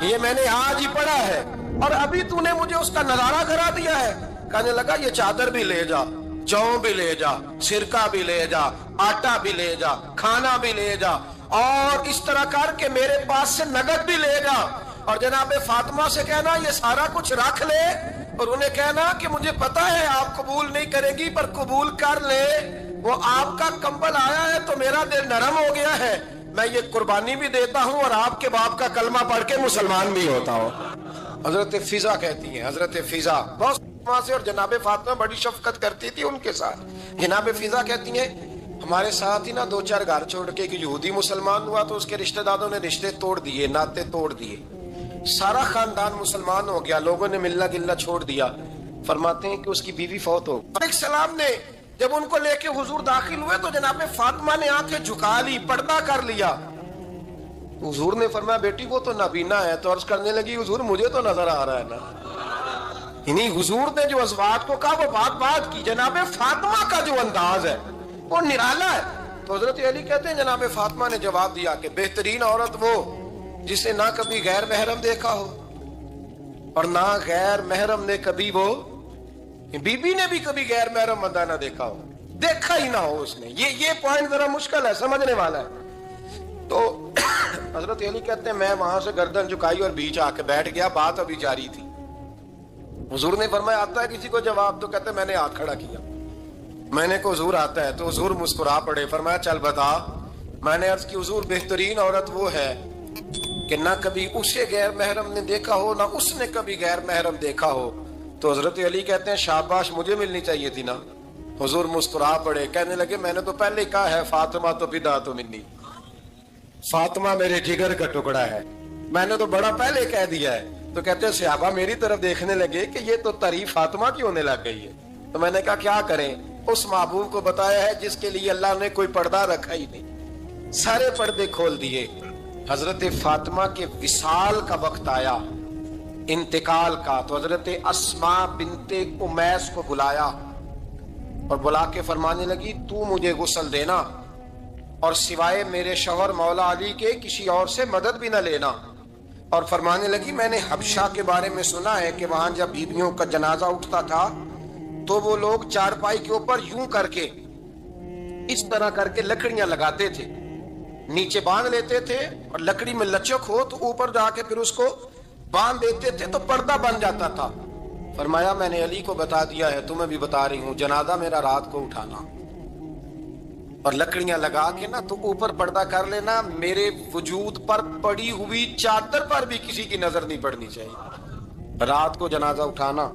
S2: یہ میں نے آج ہی پڑھا ہے اور ابھی تو نے مجھے اس کا نظارہ کرا دیا ہے. کہنے لگا یہ چادر بھی لے جا, جو بھی لے جا, سرکہ بھی لے جا, آٹا بھی لے جا, کھانا بھی لے جا, اور اس طرح کر کے میرے پاس سے نقد بھی لے جا, اور جناب فاطمہ سے کہنا یہ سارا کچھ رکھ لے, اور انہیں کہنا کہ مجھے پتا ہے آپ قبول نہیں کرے گی پر قبول کر لے, وہ آپ کا کمبل آیا ہے تو میرا دل نرم ہو گیا ہے, میں یہ قربانی بھی دیتا ہوں اور آپ کے باپ کا کلمہ پڑھ کے مسلمان بھی ہوتا ہوں. حضرت فضا کہتی ہیں, حضرت فضا بہت سے, اور جناب فاطمہ بڑی شفقت کرتی تھی ان کے ساتھ. جناب فضا کہتی ہیں ہمارے ساتھ ہی نا 2-4 گھر چھوڑ کے ایک یہودی مسلمان ہوا تو اس کے رشتہ داروں نے رشتے توڑ دیے, ناطے توڑ دیے, سارا خاندان مسلمان ہو گیا, لوگوں نے ملنا گلنا چھوڑ دیا. فرماتے ہیں کہ اس کی بیوی فوت ہو. علیہ السلام نے جب ان کو لے کے حضور داخل ہوئے تو جناب فاطمہ نے آنکھیں جھکا لی, پردہ کر لیا. حضور نے فرمایا بیٹی وہ تو نابینا ہے. تو عرض کرنے لگی حضور مجھے تو نظر آ رہا ہے نا. یعنی حضور نے جو ازواج کو کہا وہ بات کی. جناب فاطمہ کا جو انداز ہے وہ نرالا ہے. تو حضرت علی کہتے ہیں جناب فاطمہ نے جواب دیا کہ بہترین عورت وہ جسے نہ کبھی غیر محرم دیکھا ہو اور نہ غیر محرم نے کبھی, وہ بی بی نے بھی کبھی غیر محرم بندہ نہ دیکھا ہو, دیکھا ہی نہ ہو اس نے. یہ پوائنٹ ذرا مشکل ہے, سمجھنے والا ہے. تو حضرت علی کہتے ہیں میں وہاں سے گردن جھکائی اور بیچ آ کے بیٹھ گیا, بات ابھی جاری تھی. حضور نے فرمایا آتا ہے کسی کو جواب؟ تو کہتے ہیں میں نے ہاتھ کھڑا کیا. میں نے کو حضور آتا ہے. تو حضور مسکرا پڑے, فرمایا چل بتا. میں نے عرض کی حضور بہترین عورت وہ ہے کہ نہ کبھی اسے غیر محرم نے دیکھا ہو نہ اس نے کبھی غیر محرم دیکھا ہو. تو حضرت علی کہتے ہیں شاباش, مجھے ملنی چاہیے تھی نا. حضور مسکرا پڑے, کہنے لگے میں نے تو پہلے کہا ہے فاطمہ تو فدا تو منی, فاطمہ میرے جگر کا ٹکڑا ہے, میں نے تو بڑا پہلے کہہ دیا ہے. تو کہتے ہیں صحابہ میری طرف دیکھنے لگے کہ یہ تو تعریف فاطمہ کی ہونے لگ گئی ہے. تو میں نے کہا کیا کریں, اس محبوب کو بتایا ہے جس کے لیے اللہ نے کوئی پردہ رکھا ہی نہیں, سارے پردے کھول دیے. حضرت فاطمہ کے وصال کا وقت آیا, انتقال کا. تو حضرت اسماء بنت امیس کو بلایا اور بلا کے فرمانے لگی تو مجھے غسل دینا اور سوائے میرے شوہر مولا علی کے کسی اور سے مدد بھی نہ لینا. اور فرمانے لگی میں نے حبشہ کے بارے میں سنا ہے کہ وہاں جب بیویوں کا جنازہ اٹھتا تھا تو وہ لوگ چارپائی کے اوپر یوں کر کے اس طرح کر کے لکڑیاں لگاتے تھے, نیچے باندھ لیتے تھے اور لکڑی میں لچک ہو تو اوپر جا کے پھر اس کو باندھ دیتے تھے تو پردہ بن جاتا تھا. فرمایا میں نے علی کو بتا دیا ہے, تمہیں بھی بتا رہی ہوں, جنازہ میرا رات کو اٹھانا اور لکڑیاں لگا کے نا تو اوپر پردہ کر لینا, میرے وجود پر پڑی ہوئی چادر پر بھی کسی کی نظر نہیں پڑنی چاہیے. رات کو جنازہ اٹھانا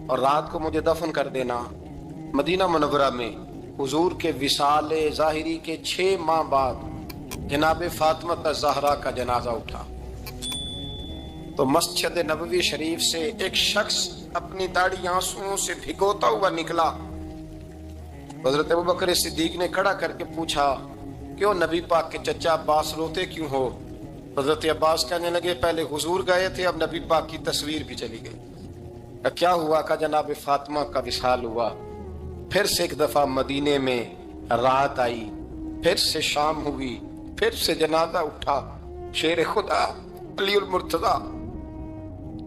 S2: اور رات کو مجھے دفن کر دینا. مدینہ منورہ میں حضور کے وصال ظاہری کے 6 ماہ بعد جناب فاطمہ الزہرا کا جنازہ اٹھا. تو مسجد نبوی شریف سے ایک شخص اپنی داڑھی آنسوؤں سے بھگوتا ہوا نکلا. حضرت ابوبکر صدیق نے کھڑا کر کے پوچھا کیوں نبی پاک کے چچا عباس روتے کیوں ہو؟ حضرت عباس کہنے لگے پہلے حضور گئے تھے, اب نبی پاک کی تصویر بھی چلی گئی. کیا ہوا؟ کہ جناب فاطمہ کا وصال ہوا. پھر سے ایک دفعہ مدینے میں رات آئی, پھر سے شام ہوئی, پھر سے جنازہ اٹھا. شیر خدا علی المرتضیٰ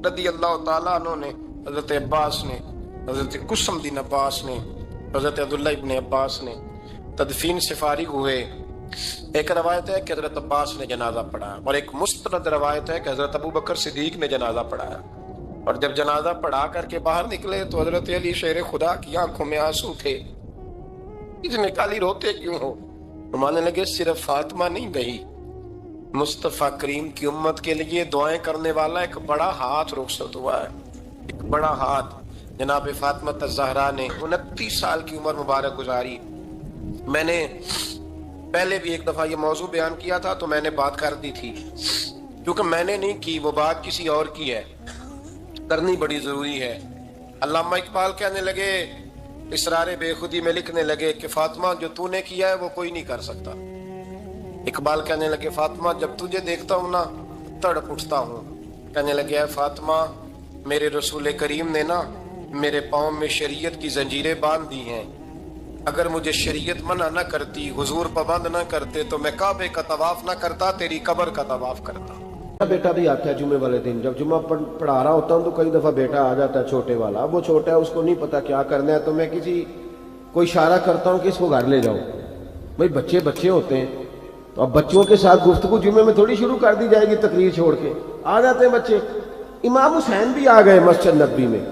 S2: رضی اللہ تعالیٰ عنہ نے, حضرت عباس نے, حضرت قسم بن عباس نے, حضرت عبداللہ ابن عباس نے تدفین سے فارغ ہوئے. ایک روایت ہے کہ حضرت عباس نے جنازہ پڑھایا اور ایک مستند روایت ہے کہ حضرت ابوبکر صدیق نے جنازہ پڑھایا. اور جب جنازہ پڑھا کر کے باہر نکلے تو حضرت علی شیر خدا کی آنکھوں میں آنسو تھے. اتنے کالی روتے کیوں ہو؟ فرمانے لگے صرف فاطمہ نہیں گئی, مصطفیٰ کریم کی امت کے لیے دعائیں کرنے والا ایک بڑا ہاتھ رخصت ہوا ہے, ایک بڑا ہاتھ. جناب فاطمہ الزہرا نے 29 سال کی عمر مبارک گزاری. میں نے پہلے بھی ایک دفعہ یہ موضوع بیان کیا تھا تو میں نے بات کر دی تھی, کیونکہ میں نے نہیں کی, وہ بات کسی اور کی ہے, کرنی بڑی ضروری ہے. علامہ اقبال کہنے لگے, اسرار بے خودی میں لکھنے لگے کہ فاطمہ جو تو نے کیا ہے وہ کوئی نہیں کر سکتا. اقبال کہنے لگے فاطمہ جب تجھے دیکھتا ہوں نا تڑپ اٹھتا ہوں. کہنے لگے اے فاطمہ میرے رسول کریم نے نا میرے پاؤں میں شریعت کی زنجیریں باندھ دی ہیں, اگر مجھے شریعت منع نہ کرتی، حضور پابند نہ کرتے، تو میں کعبے کا طواف نہ کرتا، تیری قبر کا طواف کرتا۔
S3: بیٹا بھی آتا ہے جمعے والے دن، جب جمعہ پڑھا رہا ہوتا ہوں تو کئی دفعہ بیٹا آ جاتا ہے چھوٹے والا، اب وہ چھوٹا ہے اس کو نہیں پتا کیا کرنا ہے، تو میں کوئی اشارہ کرتا ہوں کہ اس کو گھر لے جاؤ۔ بھائی بچے ہوتے ہیں تو اب بچوں کے ساتھ گفتگو جمعے میں تھوڑی شروع کر دی جائے گی، تقریر چھوڑ کے آ جاتے ہیں بچے۔ امام حسین بھی آ گئے مسجد نبوی میں۔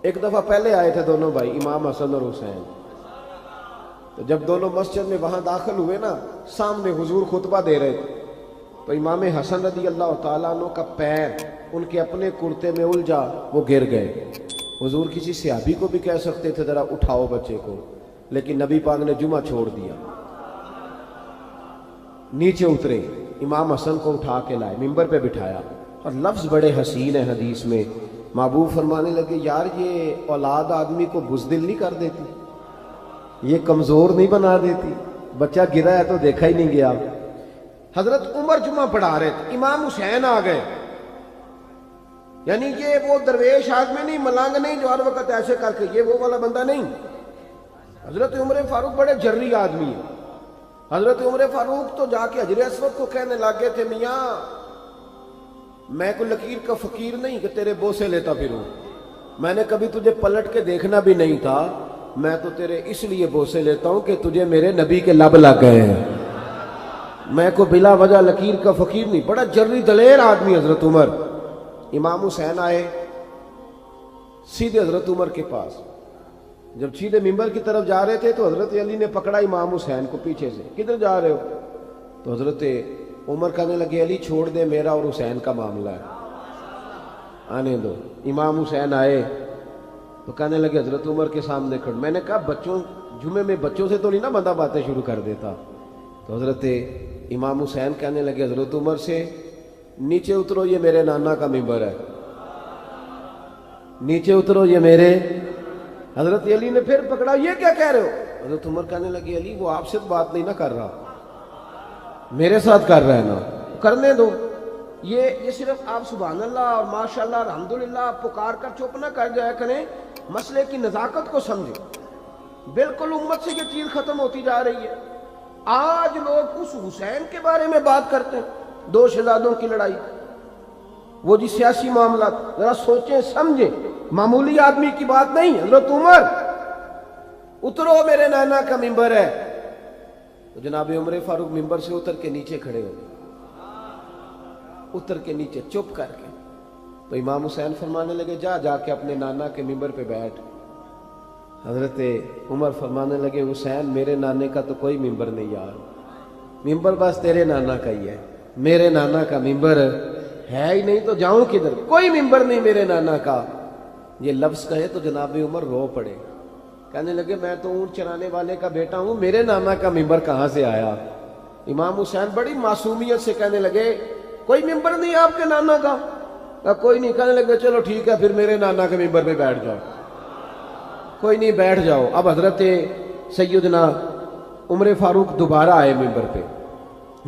S3: ایک دفعہ پہلے آئے تھے دونوں بھائی، امام حسن اور حسین، تو جب دونوں مسجد میں وہاں داخل ہوئے نا، سامنے حضور خطبہ دے رہے تھے، تو امام حسن رضی اللہ تعالیٰ عنہ کا پیر ان کے اپنے کرتے میں الجھا، وہ گر گئے۔ حضور کسی صحابی کو بھی کہہ سکتے تھے ذرا اٹھاؤ بچے کو، لیکن نبی پاک نے جمعہ چھوڑ دیا۔ نیچے اترے، امام حسن کو اٹھا کے لائے، ممبر پہ بٹھایا، اور لفظ بڑے حسین ہیں حدیث میں۔ محبوب فرمانے لگے، یار یہ اولاد آدمی کو بزدل نہیں کر دیتی، یہ کمزور نہیں بنا دیتی، بچہ گرا ہے تو دیکھا ہی نہیں گیا۔ حضرت عمر جمعہ پڑھا رہے تھے، امام حسین آ گئے، یعنی یہ وہ درویش آدمی نہیں، ملنگ نہیں جو ہر وقت ایسے کر کے، یہ وہ والا بندہ نہیں۔ حضرت عمر فاروق بڑے جری آدمی ہیں۔ حضرت عمر فاروق تو جا کے حجر اسود کو کہنے لگے تھے، میاں میں کوئی لکیر کا فقیر نہیں کہ تیرے بوسے لیتا پھروں، میں نے کبھی تجھے پلٹ کے دیکھنا بھی نہیں تھا، میں تو تیرے اس لیے بوسے لیتا ہوں کہ تجھے میرے نبی کے لب لگ گئے ہیں، میں کو بلا وجہ لکیر کا فقیر نہیں۔ بڑا جری دلیر آدمی حضرت عمر۔ امام حسین آئے سیدھے حضرت عمر کے پاس، جب سیدھے ممبر کی طرف جا رہے تھے تو حضرت علی نے پکڑا امام حسین کو پیچھے سے، کدھر جا رہے ہو؟ تو حضرت عمر کہنے لگے، علی چھوڑ دے، میرا اور حسین کا معاملہ ہے، آنے دو۔ امام حسین آئے تو کہنے لگے حضرت عمر کے سامنے کھڑ۔ میں نے کہا بچوں جمعے میں بچوں سے تو نہیں نا بندہ باتیں شروع کر دیتا۔ تو حضرت امام حسین کہنے لگے حضرت عمر سے، نیچے اترو، یہ میرے نانا کا ممبر ہے، نیچے اترو، یہ میرے۔ حضرت علی نے پھر پکڑا، یہ کیا کہہ رہے ہو؟ حضرت عمر کہنے لگے، علی وہ آپ سے بات نہیں نہ کر رہا، میرے ساتھ کر رہا ہے نا، کرنے دو۔ یہ صرف آپ سبحان اللہ اور ماشاءاللہ الحمدللہ پکار کر چپ نہ کر جایا کریں، مسئلے کی نزاکت کو سمجھیں۔ بالکل امت سے یہ چیز ختم ہوتی جا رہی ہے۔ آج لوگ اس حسین کے بارے میں بات کرتے ہیں، دو شہزادوں کی لڑائی، وہ جی سیاسی معاملات، ذرا سوچیں سمجھیں، معمولی آدمی کی بات نہیں۔ حضرت عمر اترو، میرے نانا کا ممبر ہے۔ تو جناب عمر فاروق ممبر سے اتر کے نیچے کھڑے ہو گئے، اتر کے نیچے چپ کر کے۔ تو امام حسین فرمانے لگے، جا کے اپنے نانا کے ممبر پہ بیٹھ۔ حضرت عمر فرمانے لگے، حسین میرے نانے کا تو کوئی ممبر نہیں یار، ممبر بس تیرے نانا کا ہی ہے، میرے نانا کا ممبر ہے ہی نہیں، تو جاؤں کدھر، کوئی ممبر نہیں میرے نانا کا۔ یہ لفظ کہے تو جناب عمر رو پڑے، کہنے لگے میں تو اونٹ چرانے والے کا بیٹا ہوں، میرے نانا کا ممبر کہاں سے آیا؟ امام حسین بڑی معصومیت سے کہنے لگے، کوئی ممبر نہیں آپ کے نانا کا؟ کہا کوئی نہیں۔ کہنے لگے چلو ٹھیک ہے، پھر میرے نانا کے ممبر پہ بیٹھ جاؤ۔ کوئی نہیں، بیٹھ جاؤ۔ اب حضرت سیدنا عمر فاروق دوبارہ آئے ممبر پہ،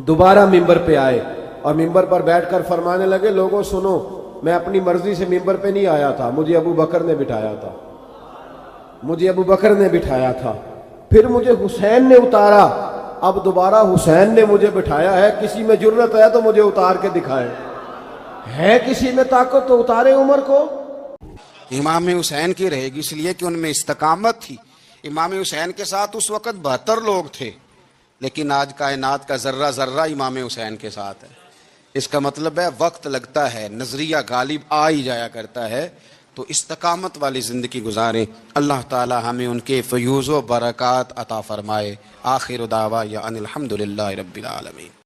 S3: دوبارہ ممبر پہ آئے اور ممبر پر بیٹھ کر فرمانے لگے، لوگوں سنو، میں اپنی مرضی سے ممبر پہ نہیں آیا تھا، مجھے ابو بکر نے بٹھایا تھا، مجھے ابو بکر نے بٹھایا تھا، پھر مجھے حسین نے اتارا، اب دوبارہ حسین نے مجھے بٹھایا ہے، کسی میں جرت ہے تو مجھے اتار کے دکھائے، ہے کسی میں طاقت تو اتارے عمر کو۔
S1: امام حسین کی رہے گی اس لیے کہ ان میں استقامت تھی۔ امام حسین کے ساتھ اس وقت 72 لوگ تھے، لیکن آج کائنات کا ذرہ ذرہ امام حسین کے ساتھ ہے۔ اس کا مطلب ہے وقت لگتا ہے، نظریہ غالب آ ہی جایا کرتا ہے، تو استقامت والی زندگی گزاریں۔ اللہ تعالی ہمیں ان کے فیوز و برکات عطا فرمائے۔ آخر دعوانا ان الحمدللہ رب العالمین۔